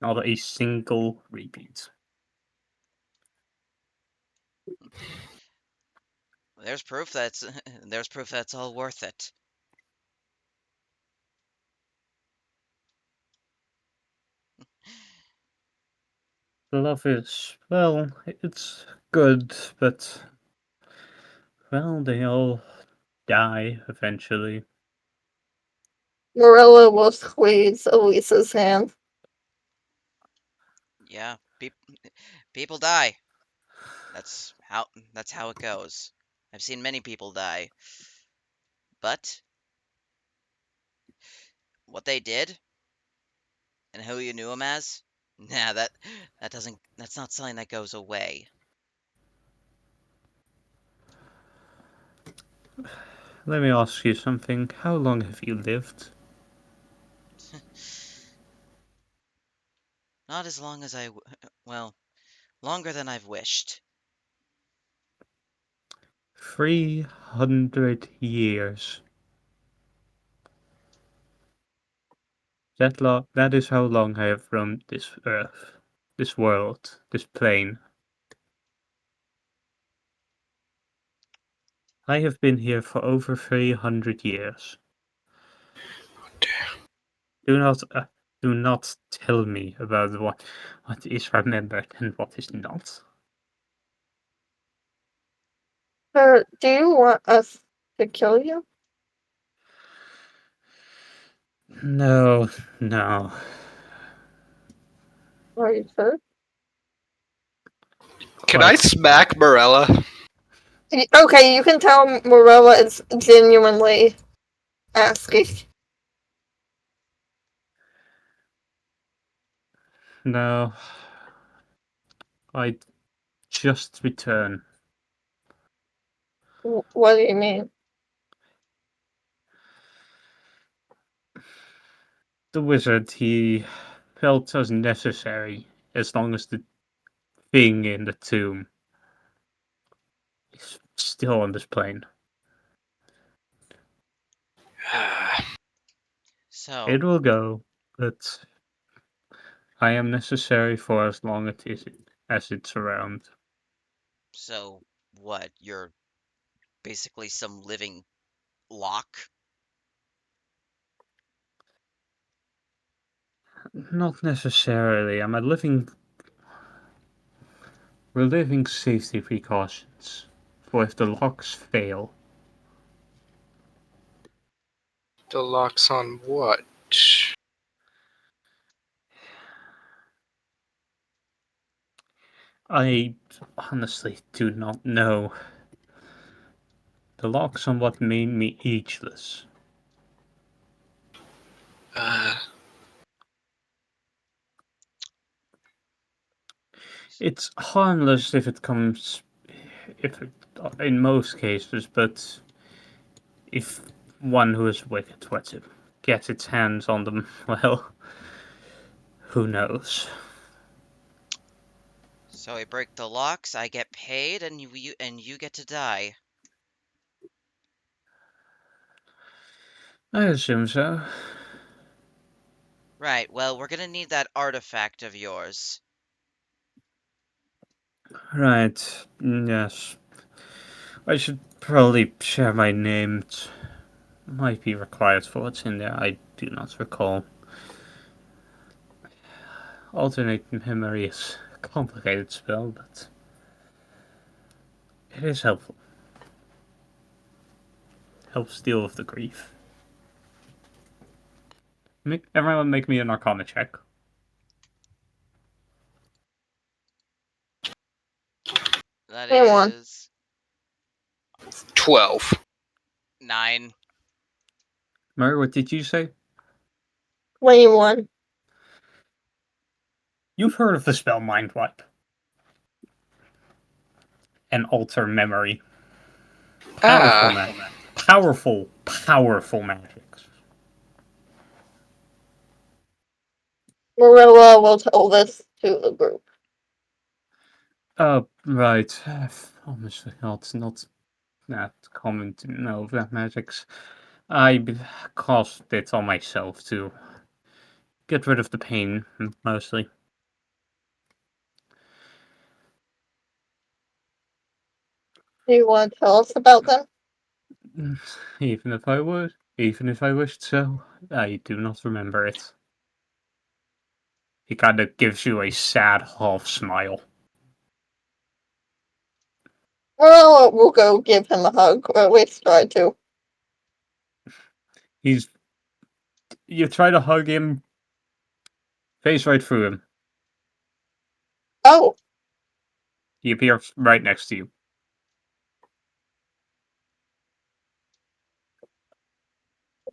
not a single repeat. There's proof that's there's proof that's all worth it. The love is, well, it's good, but, well, they all die eventually. Morella will squeeze Elisa's hand. Yeah, People die. That's how it goes. I've seen many people die. But what they did and who you knew them as, nah, that's not something that goes away. Let me ask you something. How long have you lived? Not as long as well, longer than I've wished. 300 years. That is how long I have roamed this earth, this world, this plane. I have been here for over 300 years. Do not tell me about what is remembered and what is not. Sir, do you want us to kill you? No, no. Are you sure? Can I Quite smack Morella? Okay, you can tell Morella is genuinely asking. no. I just returned. What do you mean? The wizard, he felt as necessary as long as the thing in the tomb is still on this plane. So, It will go, but I am necessary for as long as it's around. so what? You're basically some living lock? Not necessarily. We're living safety precautions for if the locks fail. The locks on what? I honestly do not know. The locks on what made me ageless. Uh, It's harmless in most cases, but if one who is wicked were to get its hands on them, well, who knows? So I break the locks, I get paid, and you get to die. I assume so. Right, well, we're gonna need that artifact of yours. Right, yes. I should probably share my name. It might be required for what's in there. I do not recall. Alternate memory is a complicated spell, but it is helpful. Helps deal with the grief. Everyone make me an Arcana check. That Anyone. is 12. 9. Mary, what did you say? 21. You've heard of the spell Mind Wipe and Alter Memory. Powerful magics. Morella will tell this to the group. Right. Honestly, it's not that common to know that magics. I cast it on myself to get rid of the pain, mostly. Do you want to tell us about them? Even if I wished so, I do not remember it. He kind of gives you a sad half smile. Morella will go give him a hug, or at least try to. You try to hug him, face right through him. Oh, He appears right next to you.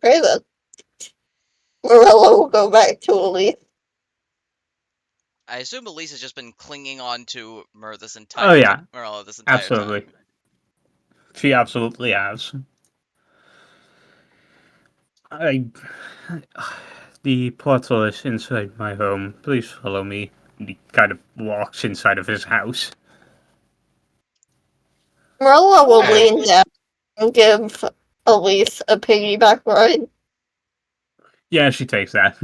Okay then. Morella will go back to Elise. I assume Elise has just been clinging on to Myrrh this Oh entire yeah, Morella this entire absolutely. time. She absolutely has. I. The portal is inside my home. Please follow me. And he kind of walks inside of his house. Morella will Uh, lean down and give Elise a piggyback ride. Yeah, she takes that.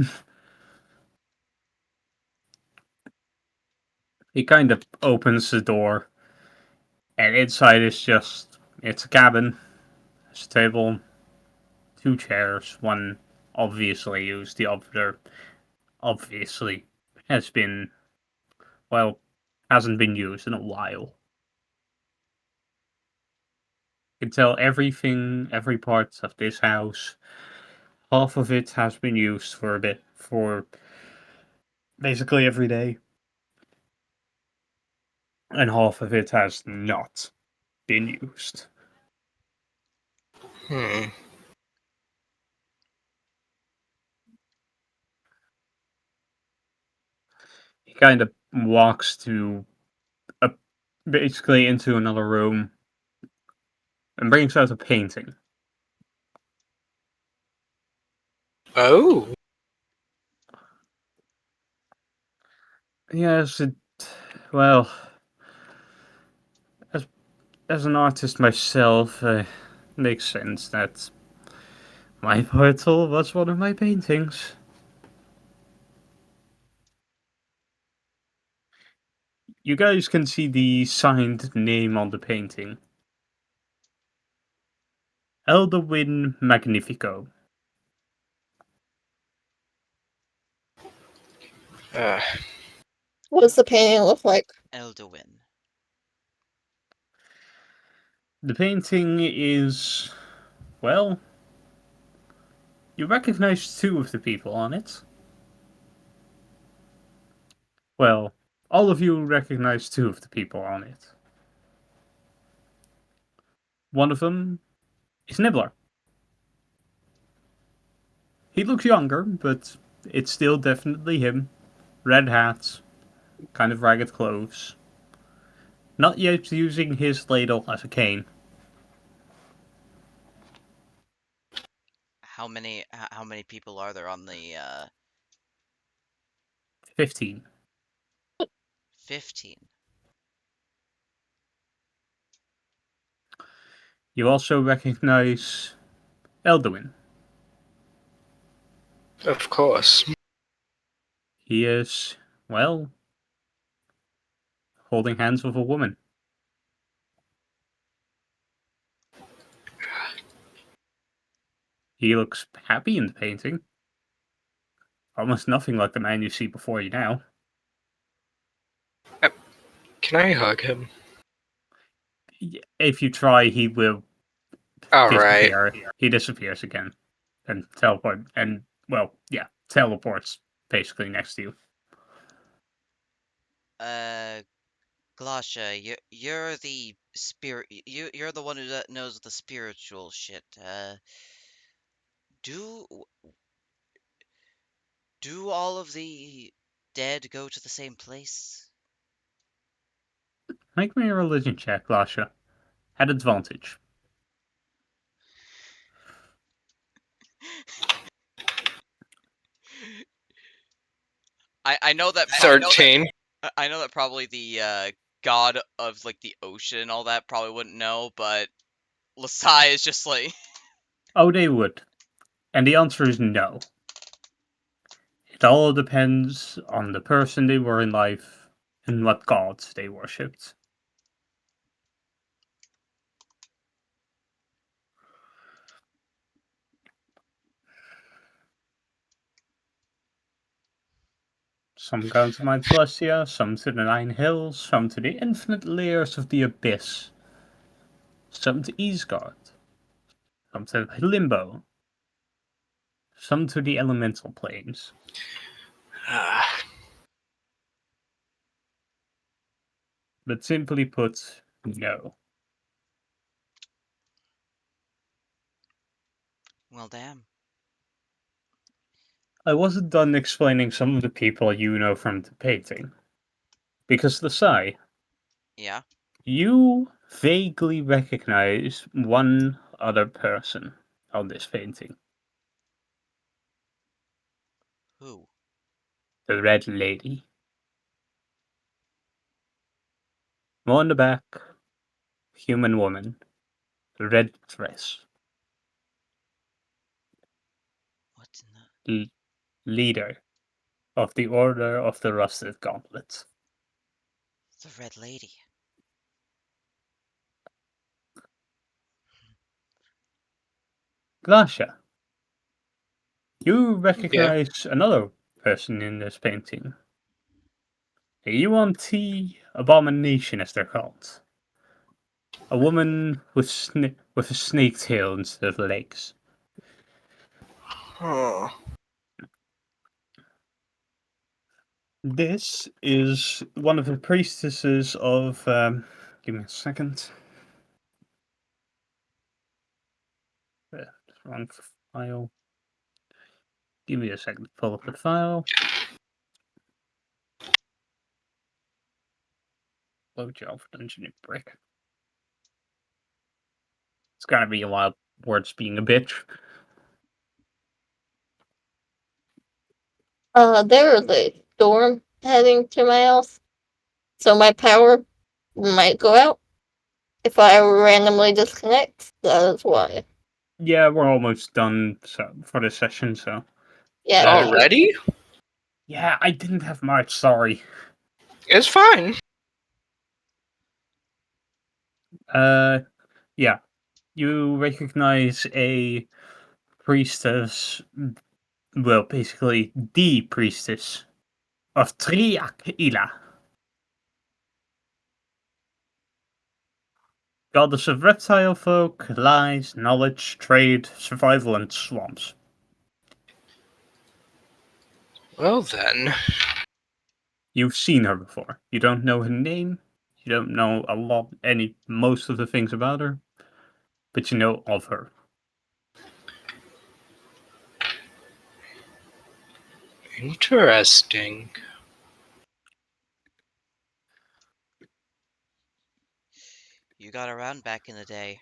He kind of opens the door, and inside is it's a cabin. There's a table, two chairs, one obviously used, the other obviously has been, well, hasn't been used in a while. You can tell everything, every part of this house, half of it has been used for a bit, for basically every day, and half of it has not been used. Hmm. He kind of walks to a, basically into another room and brings out a painting. Oh. Yes, well, as as an artist myself, makes sense that my portal was one of my paintings. You guys can see the signed name on the painting. Elderwin Magnifico. Uh, What does the painting look like? Elduin. The painting is, well, you recognize two of the people on it. Well, all of you recognize two of the people on it. One of them is Nibbler. He looks younger, but it's still definitely him. Red hat, kind of ragged clothes. Not yet using his ladle as a cane. How many people are there on the 15. 15? You also recognize Elduin. of course. He is, well, holding hands with a woman. He looks happy in the painting. Almost nothing like the man you see before you now. Can I hug him? If you try, he will All right. disappear. He disappears again. And teleport, and, well, yeah, teleports basically next to you. Glasha, you're the spirit. You're the one who knows the spiritual shit. Do do all of the dead go to the same place? Make me a religion check, Lasha. At advantage. I know that 13. I know that probably the god of like the ocean and all that probably wouldn't know, but Lasai is just like Oh, they would. And the answer is no. It all depends on the person they were in life and what gods they worshipped. Some go to Mount Celestia, some to the Nine Hills, some to the infinite layers of the Abyss, some to Isgard, some to Limbo, some to the elemental planes. Ah, But simply put, no. Well, damn. I wasn't done explaining some of the people you know from the painting. Because the Sai, Yeah. you vaguely recognize one other person on this painting. Who? The Red Lady. More in the back, human woman, red dress, What in the... leader of the Order of the Rusted Gauntlet. The Red Lady. Glasha, you recognize another person in this painting. A Yuan-Ti abomination, as they're called. A woman with with a snake tail instead of legs. Huh. This is one of the priestesses of. Give me a second. Wrong file. Give me a second to pull up the file. Blowjob for Dungeon Brick. It's gonna be a while. Words being a bitch. There is a storm heading to my house, so my power might go out if I randomly disconnect. That is why. Yeah, we're almost done for this session, so. Yeah. Already? Yeah, I didn't have much, sorry. It's fine. Yeah. You recognize a priestess, well, basically the priestess of Triak Ila. Goddess of reptile folk, lies, knowledge, trade, survival, and swamps. Well then. You've seen her before. You don't know her name. You don't know most of the things about her, but you know of her. Interesting. You got around back in the day.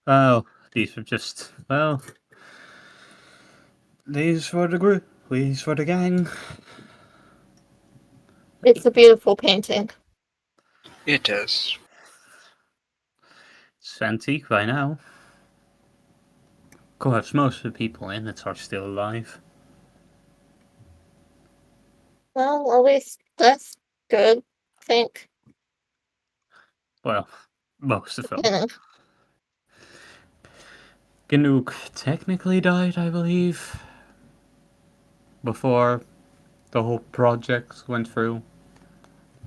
Well, these were just, well, these were the group, these were the gang. It's a beautiful painting. It is. It's antique by now. Of course, most of the people in it are still alive. Well, at least that's good, I think. Well, most of them. You know, Ganook technically died, I believe, before the whole project went through.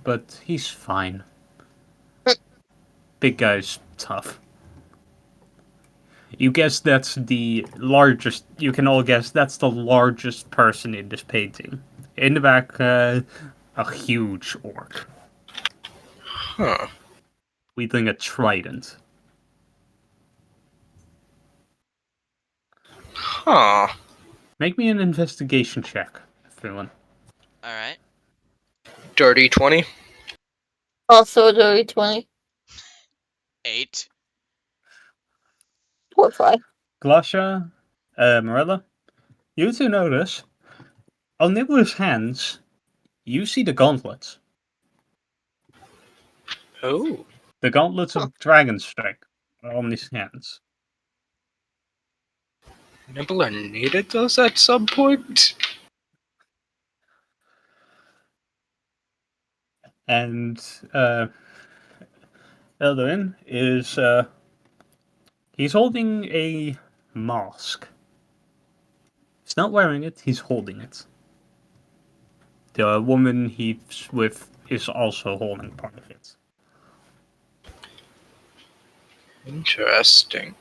But he's fine. Big guy's tough. You guess that's the largest. You can all guess that's the largest person in this painting. In the back, a huge orc, Huh. wielding a trident. Huh. Make me an investigation check, everyone. Alright. Dirty 20. also a dirty 20. 8. Poor fly. Glasha, Morella, you two notice on Nibbler's hands, you see the gauntlets. Oh. The gauntlets of Dragon Strike are on his hands. Nibbler needed those at some point. And Elduin is he's holding a mask. He's not wearing it, he's holding it. The woman he's with is also holding part of it. Interesting.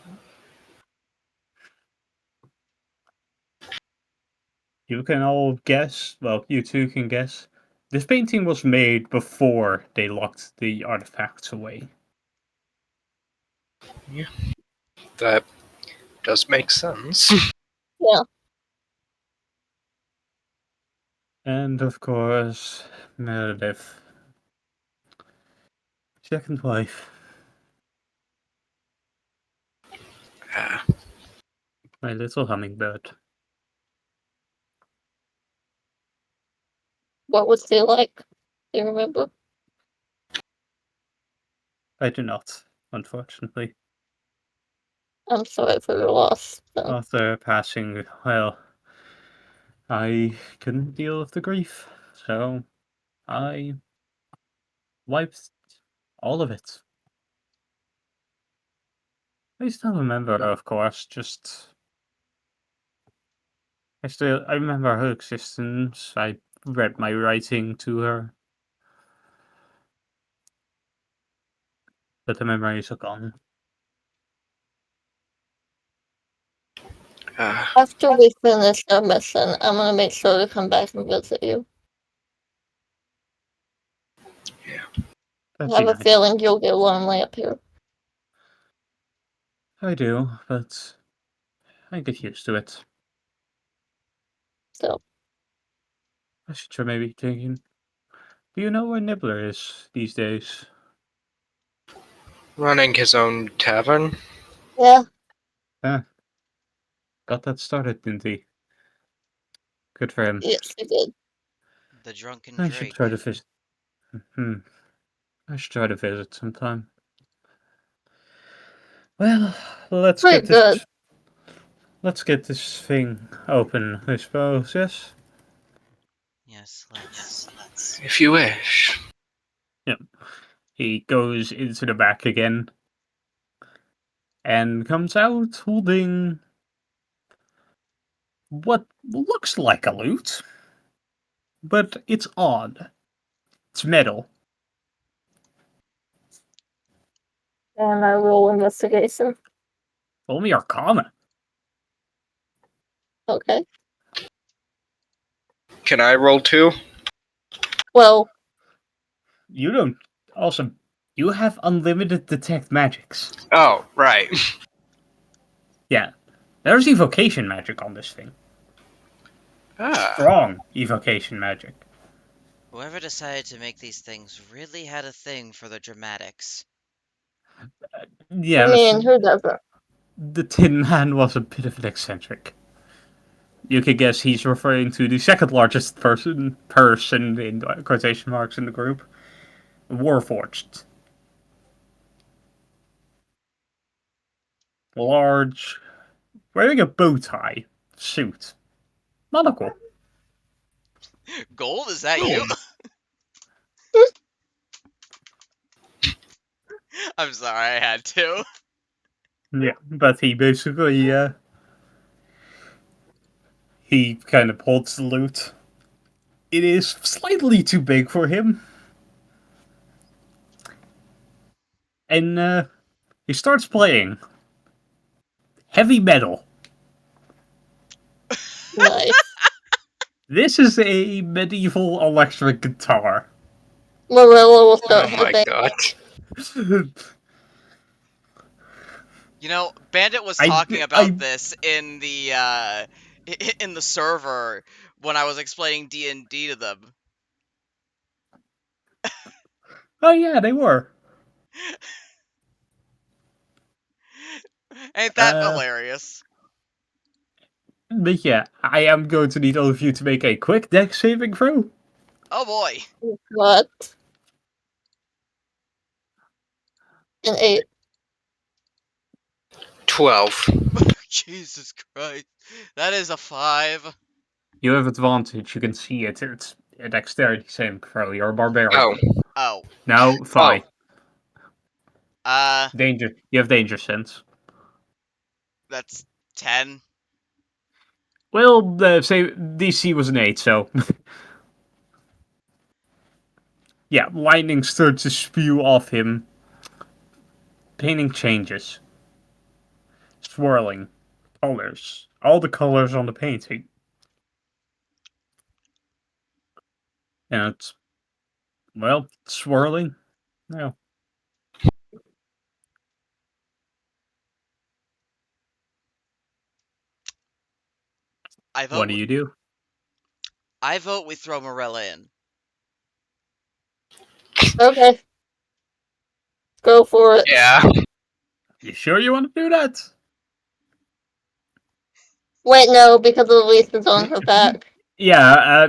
You can all guess, well, you two can guess, This painting was made before they locked the artifacts away. That does make sense. Yeah. And of course, Meredith. Second wife. Ah, My little hummingbird. What was she like? Do you remember? I do not, unfortunately. I'm sorry for your loss. So. After passing, well, I couldn't deal with the grief, so I wiped all of it. I still remember her, of course, I remember her existence. I read my writing to her. But the memories are gone. ah. After we finish our mission, I'm gonna make sure to come back and visit you. I That'd have be a nice. feeling you'll get lonely up here. I do, but I get used to it. So I should try maybe thinking. Do you know where Nibbler is these days? Running his own tavern? yeah, Got that started, didn't he? Good for him. yes, you did. The drunken I should Drake. try to visit. I should try to visit sometime. Well, let's Pretty get this. good. Let's get this thing open, I suppose. Yes. Yes, let's. If you wish. He goes into the back again and comes out holding what looks like a lute, but it's odd. It's metal. And I roll investigation. Roll me Arcana. Okay. Can I roll too? Well, You don't. Also, you have unlimited detect magics. Oh, right. Yeah, there's evocation magic on this thing. Ah. Strong evocation magic. Whoever decided to make these things really had a thing for the dramatics. Yeah, I mean, who doesn't? the Tin Man was a bit of an eccentric. You could guess he's referring to the second largest person in quotation marks in the group, Warforged. Large, wearing a bow tie, suit, monocle. Gold, is that you? I'm sorry, I had to. Yeah, but he basically, he kind of holds the loot. It is slightly too big for him. And, he starts playing heavy metal. Nice. This is a medieval electric guitar. Marilla will start Oh my headbanging. god. You know, Bandit was I- talking about I- this in the server when I was explaining D&D to them. Oh yeah, they were. Ain't that Uh, hilarious? But yeah, I am going to need all of you to make a quick deck saving throw. Oh boy. What? An 8. 12. Jesus Christ. That is a 5. You have advantage, you can see it. It's a dexterity saving throw. You're a barbarian. Oh. Oh. No, fine. Danger. You have danger sense. That's 10. Well, say DC was an 8, so. Yeah, lightning starts to spew off him. Painting changes. Swirling. Colors. All the colors on the painting. And it's Well, swirling. No. I What vote. do you do? I vote we throw Morella in. Okay. Go for it. Yeah. You sure you want to do that? Wait, no, because Elise is on her back. Yeah,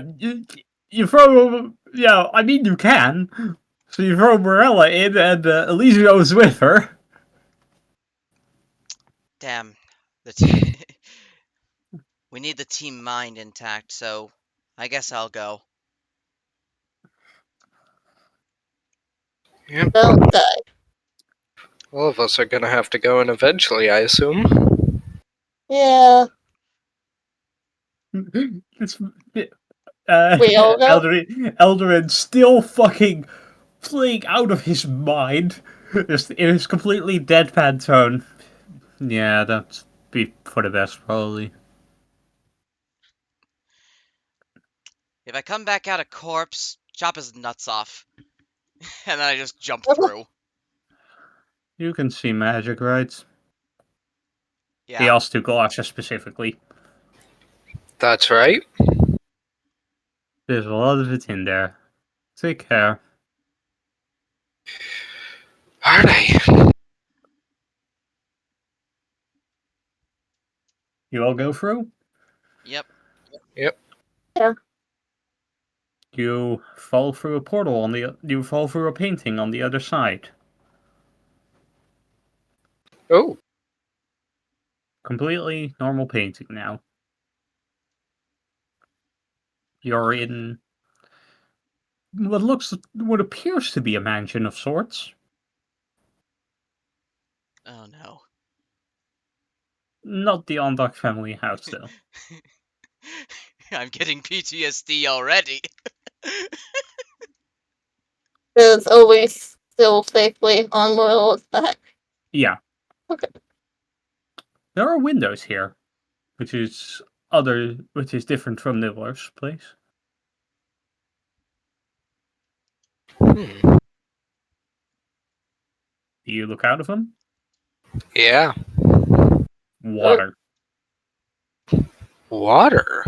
you throw. Yeah, I mean you can. So you throw Morella in, and Elise goes with her. Damn. We need the team mind intact, so I guess I'll go. Yep. Don't die. All of us are gonna have to go in eventually, I assume. Yeah. It's, We all go? Eldarin still fucking playing out of his mind. Just in his completely deadpan tone. Yeah, that's be for the best, probably. If I come back out a corpse, chop his nuts off. And then I just jump through. You can see magic, right? He Yeah. asked to Galasha specifically. That's right. There's a lot of it in there. Take care. Are they? You all go through? Yep. Yep. Yeah. You fall through a portal on the. You fall through a painting on the other side. Oh. Completely normal painting now. You're in what appears to be a mansion of sorts. Oh no. Not the Ondok family house, though. I'm getting PTSD already. Is Elise still safely on Morella's back? Yeah. Okay. There are windows here, which is different from Nibbler's place. Hmm. Do you look out of them? Yeah. Water. Water.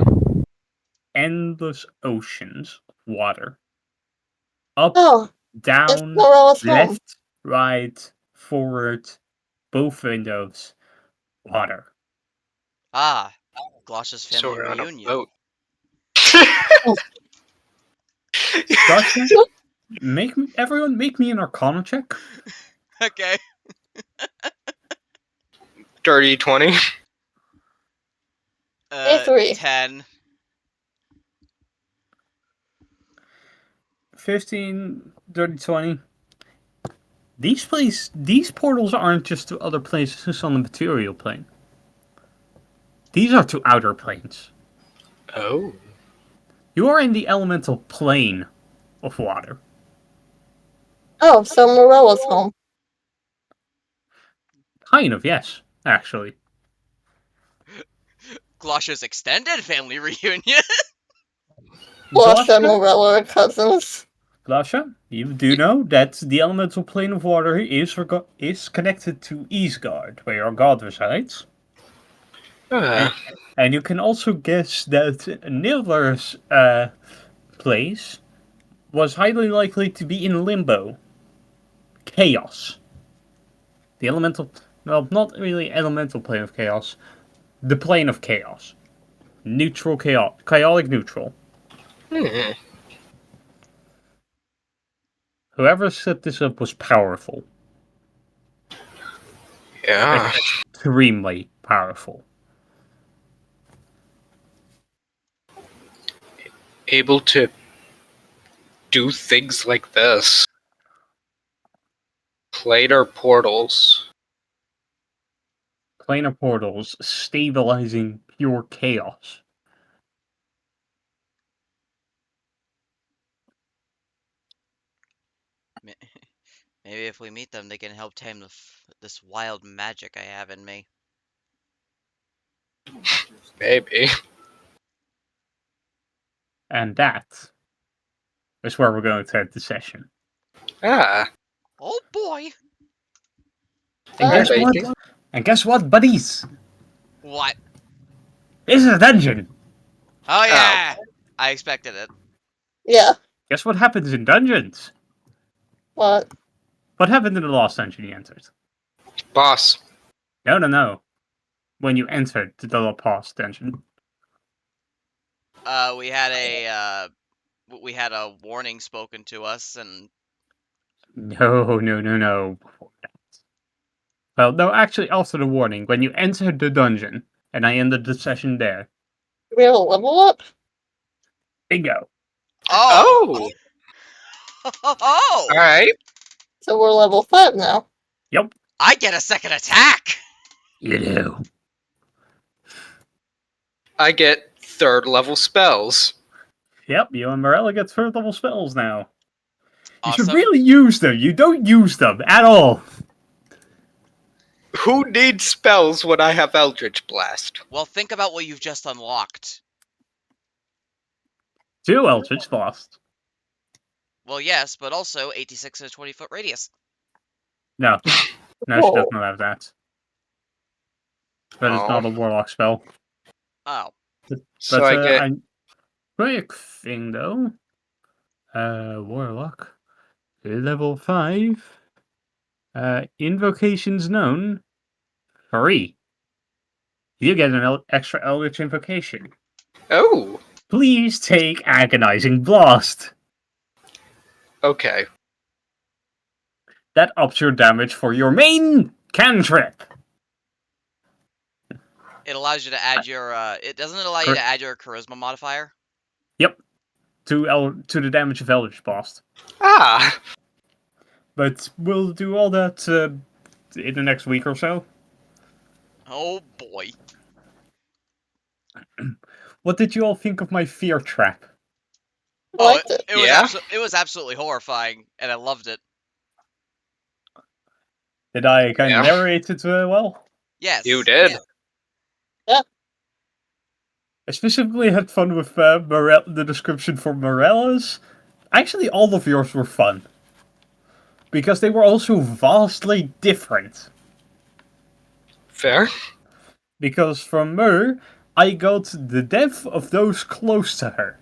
Endless oceans of water. Up, Oh, it's down, Morella's home. left, right, forward, both windows. Water. Ah, Glosha's So family we're on a reunion. boat. Gotcha. Everyone make me an Arcana check. Okay. Dirty 20. A3. 10. 15, 30, 20. These portals aren't just to other places on the material plane. These are to outer planes. Oh. You are in the elemental plane of water. Oh, so Morella's home. Kind of, yes, actually. Glosha's extended family reunion. Glosha and Glasha, Morella are cousins. Glasha, you do know that the elemental plane of water is connected to Isgard, where your god resides. And you can also guess that Nilvar's place was highly likely to be in limbo. Chaos. The elemental. Well, not really elemental plane of chaos. The plane of chaos. Neutral chaos. Chaotic neutral. Hmm. Whoever set this up was powerful. Yeah. Extremely powerful. Able to do things like this. Planar portals. Planar portals stabilizing pure chaos. Maybe if we meet them, they can help tame this wild magic I have in me. Maybe. And that That's where we're going to end the session. Ah, Oh boy. And Uh, guess what? exciting. And guess what, buddies? What? This is a dungeon. Oh yeah. I expected it. yeah. Guess what happens in dungeons? What? What happened in the last dungeon you entered? Boss. No. When you entered the double pass dungeon. We had a warning spoken to us, and No. Well, no, actually, after the warning, when you entered the dungeon, and I ended the session there. Real level up? Bingo. oh, All right. So we're level 5 now. Yep, I get a second attack. you do. I get 3rd level spells. Yep, you and Morella get 3rd level spells now. You should Awesome. really use them. You don't use them at all. Who needs spells when I have Eldritch Blast? Well, think about what you've just unlocked. 2 Eldritch Blast. Well, yes, but also 86 in a 20-foot radius. No, she does not have that. That is not a warlock spell. Oh. So But I get quick thing though. Warlock. Level 5. Invocations known. 3. You get an extra Eldritch invocation. oh, Please take Agonizing Blast. okay. That ups your damage for your main cantrip. It allows you to add your. It doesn't it allow you to add your charisma modifier? Yep. To the damage of Eldritch Blast. Ah, But we'll do all that in the next week or so. Oh boy. What did you all think of my fear trap? I liked it. It was Yeah? it was absolutely horrifying, and I loved it. Did I kind Yeah. of narrate it well? Yes. you did. I specifically had fun with the description for Morella's. Actually, all of yours were fun. Because they were also vastly different. Fair. Because from her, I got the death of those close to her.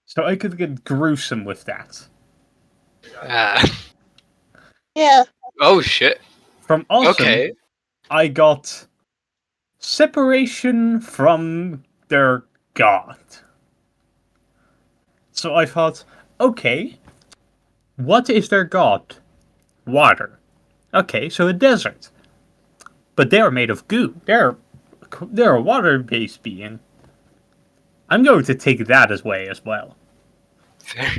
So I could get gruesome with that. Ah. Yeah. Oh shit. From Awesome, Okay. I got separation from their god. So I thought, okay, what is their god? Water. Okay, so a desert. But they are made of goo. They're a water-based being. I'm going to take that away as well. Fair.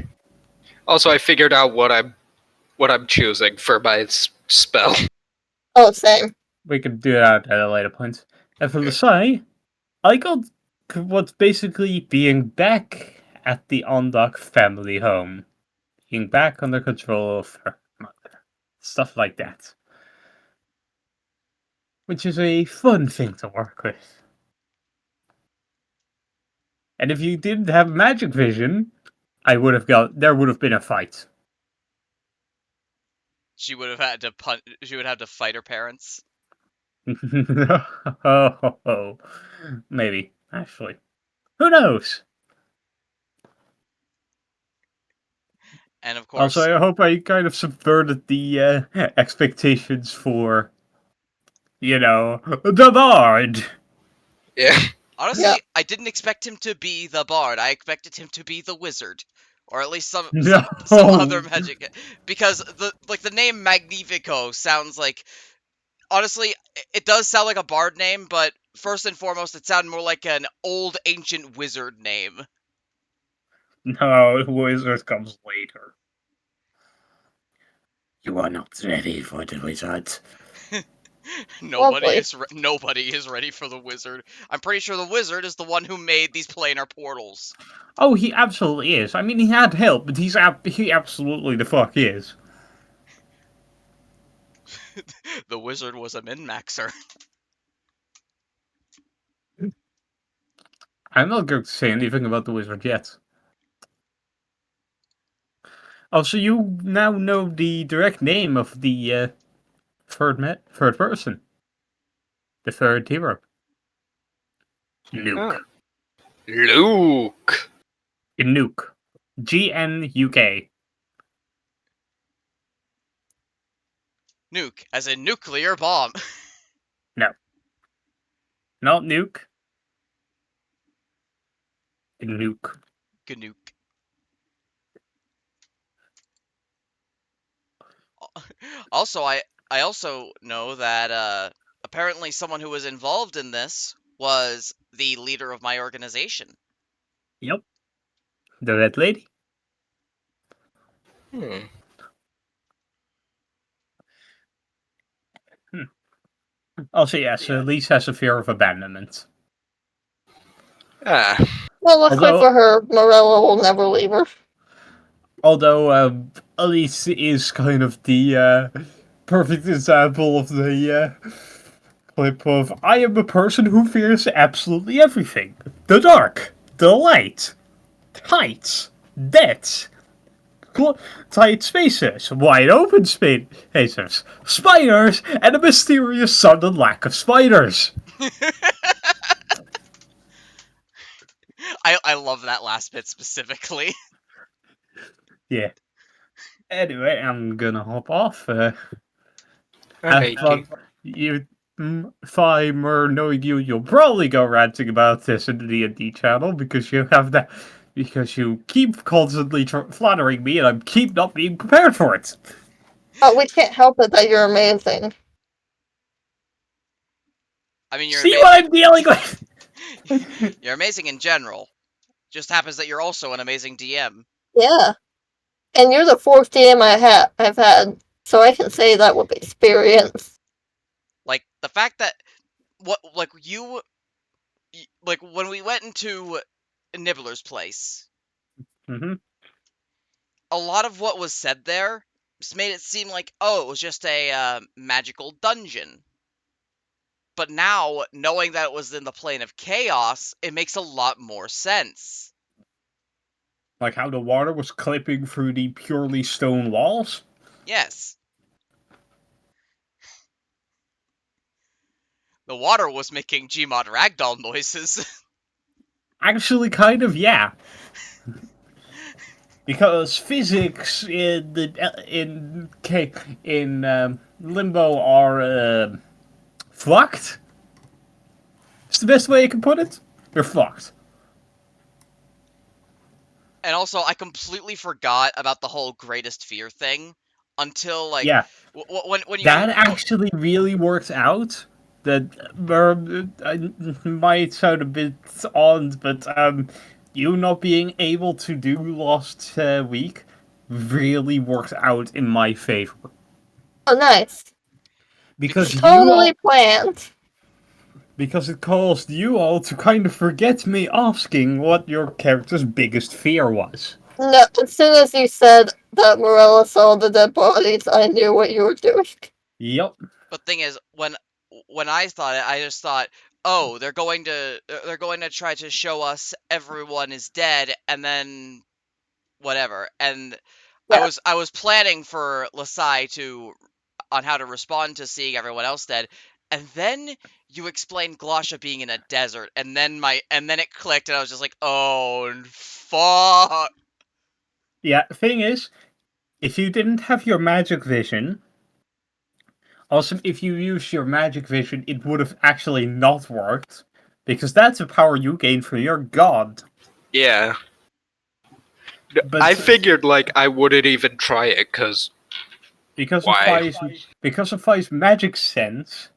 Also, I figured out what I'm choosing for my spell. Oh, same. We can do that at a later point. And for Lasai, I got what's basically being back at the Ondok family home. Being back under control of her mother. Stuff like that. Which is a fun thing to work with. And if you didn't have magic vision, there would have been a fight. She would have had to She would have to fight her parents. Oh, maybe, actually. Who knows? And of course, Also, I hope I kind of subverted the expectations for, the Bard. Yeah. honestly, Yeah. I didn't expect him to be the bard. I expected him to be the wizard, or at least some No. other magic. Because the name Magnifico sounds like. Honestly, it does sound like a bard name, but first and foremost, it sounded more like an old ancient wizard name. No, wizard comes later. You are not ready for the wizard. Nobody Lovely. nobody is ready for the wizard. I'm pretty sure the wizard is the one who made these planar portals. Oh, he absolutely is. I mean, he had help, but he absolutely the fuck is. The wizard was a min-maxer. I'm not going to say anything about the wizard yet. Also, you now know the direct name of the third person. The third hero. Nuke. Huh. Luke. Nuke. GNUK. Nuke, as in nuclear bomb. Not nuke. Nuke. Gnuke. Also, I also know that apparently someone who was involved in this was the leader of my organization. Yep. The red lady. Hmm. Also, yes, Elise has a fear of abandonment. Ah. Well, luckily Although- for her, Morella will never leave her. Although Elise is kind of the perfect example of the clip of I am a person who fears absolutely everything. The dark, the light, heights, death, tight spaces, wide open spaces, spiders, and a mysterious sudden lack of spiders. I love that last bit specifically. Yeah. Anyway, I'm gonna hop off. Alright. If I were knowing you, you'll probably go ranting about this in the D&D channel because you have that. Because you keep constantly flattering me, and I keep not being prepared for it. But we can't help it that you're amazing. I mean, you're See what I'm dealing with. you're amazing in general. Just happens that you're also an amazing DM. Yeah. And you're the fourth DM I've had, so I can say that with experience. Like the fact that like when we went into Nibbler's place, Mm-hmm. a lot of what was said there just made it seem like, oh, it was just a magical dungeon. But now, knowing that it was in the plane of chaos, it makes a lot more sense. Like how the water was clipping through the purely stone walls. Yes. The water was making Gmod ragdoll noises. Actually, kind of, yeah. Because physics in Limbo are fucked. It's the best way I can put it. They're fucked. And also, I completely forgot about the whole greatest fear thing until like Yeah, when you that actually really worked out. That might sound a bit odd, but you not being able to do last week really worked out in my favor Oh, nice. because Totally planned. because it caused you all to kind of forget me asking what your character's biggest fear was. No, as soon as you said that Morella saw the dead bodies, I knew what you were doing. Yep. But thing is, when I thought it, I just thought, oh, they're going to try to show us everyone is dead, and then whatever. And Yeah. I was planning for Lasai on how to respond to seeing everyone else dead, and then you explained Glosha being in a desert, and then it clicked, and I was just like, oh fuck. Yeah, thing is, if you didn't have your magic vision, also if you used your magic vision, it would have actually not worked. Because that's a power you gain from your god. Yeah. But I figured like I wouldn't even try it because because Why? of Fi's magic sense,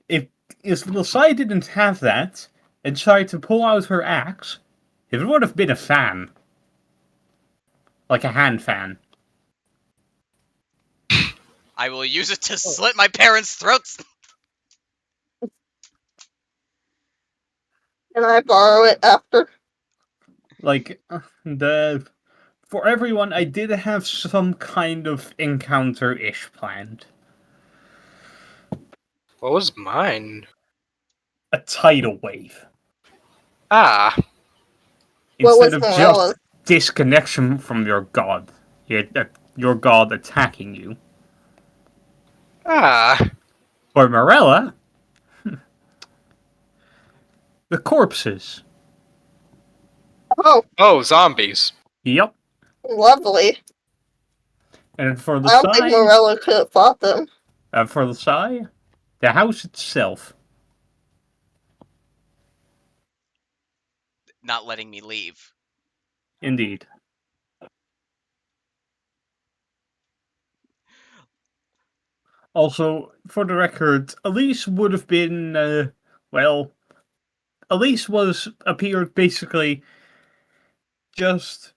if Lasai didn't have that and tried to pull out her axe, it would have been a fan. Like a hand fan. I will use it to slit my parents' throats. Can I borrow it after? Like, for everyone, I did have some kind of encounter-ish planned. what was mine? A tidal wave. Ah. What was Instead of Morella's? just disconnection from your god, your god attacking you. Ah, For Morella, the corpses. Oh, zombies. Yep. lovely. And for the I don't think Sai, Morella could have fought them. the house itself. Not letting me leave. Indeed. Also, for the record, Elise would have been, Elise appeared basically just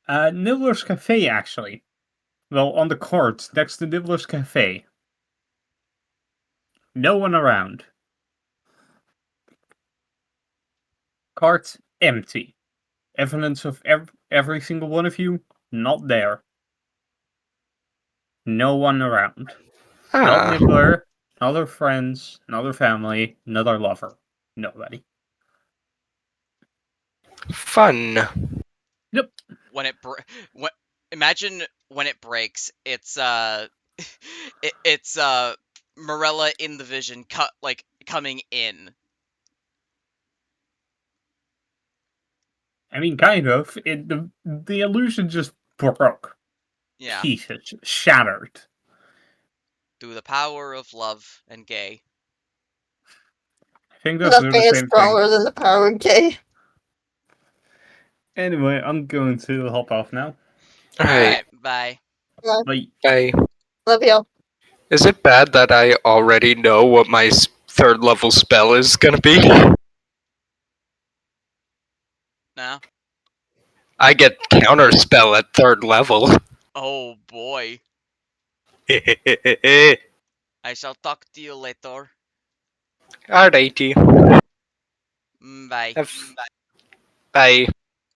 Nibbler's Cafe, actually. Well, on the court next to Nibbler's Cafe. No one around. Cart empty. Evidence of every single one of you not there. No one around. Not Ah, Nibbler, not their friends, not their family, not their lover. Nobody. fun. When it when imagine when it breaks, it's it's Morella in the vision coming in. I mean, kind of. The illusion just broke. Yeah. Pieces. Shattered. Through the power of love and gay. I think those are Nothing the is same thing. stronger than the power of gay. Anyway, I'm going to hop off now. Alright, Bye. Bye. bye. Love y'all. Is it bad that I already know what my third level spell is gonna be? No? I get counter spell at third level. Oh boy. I shall talk to you later. Alrighty. Bye. Bye.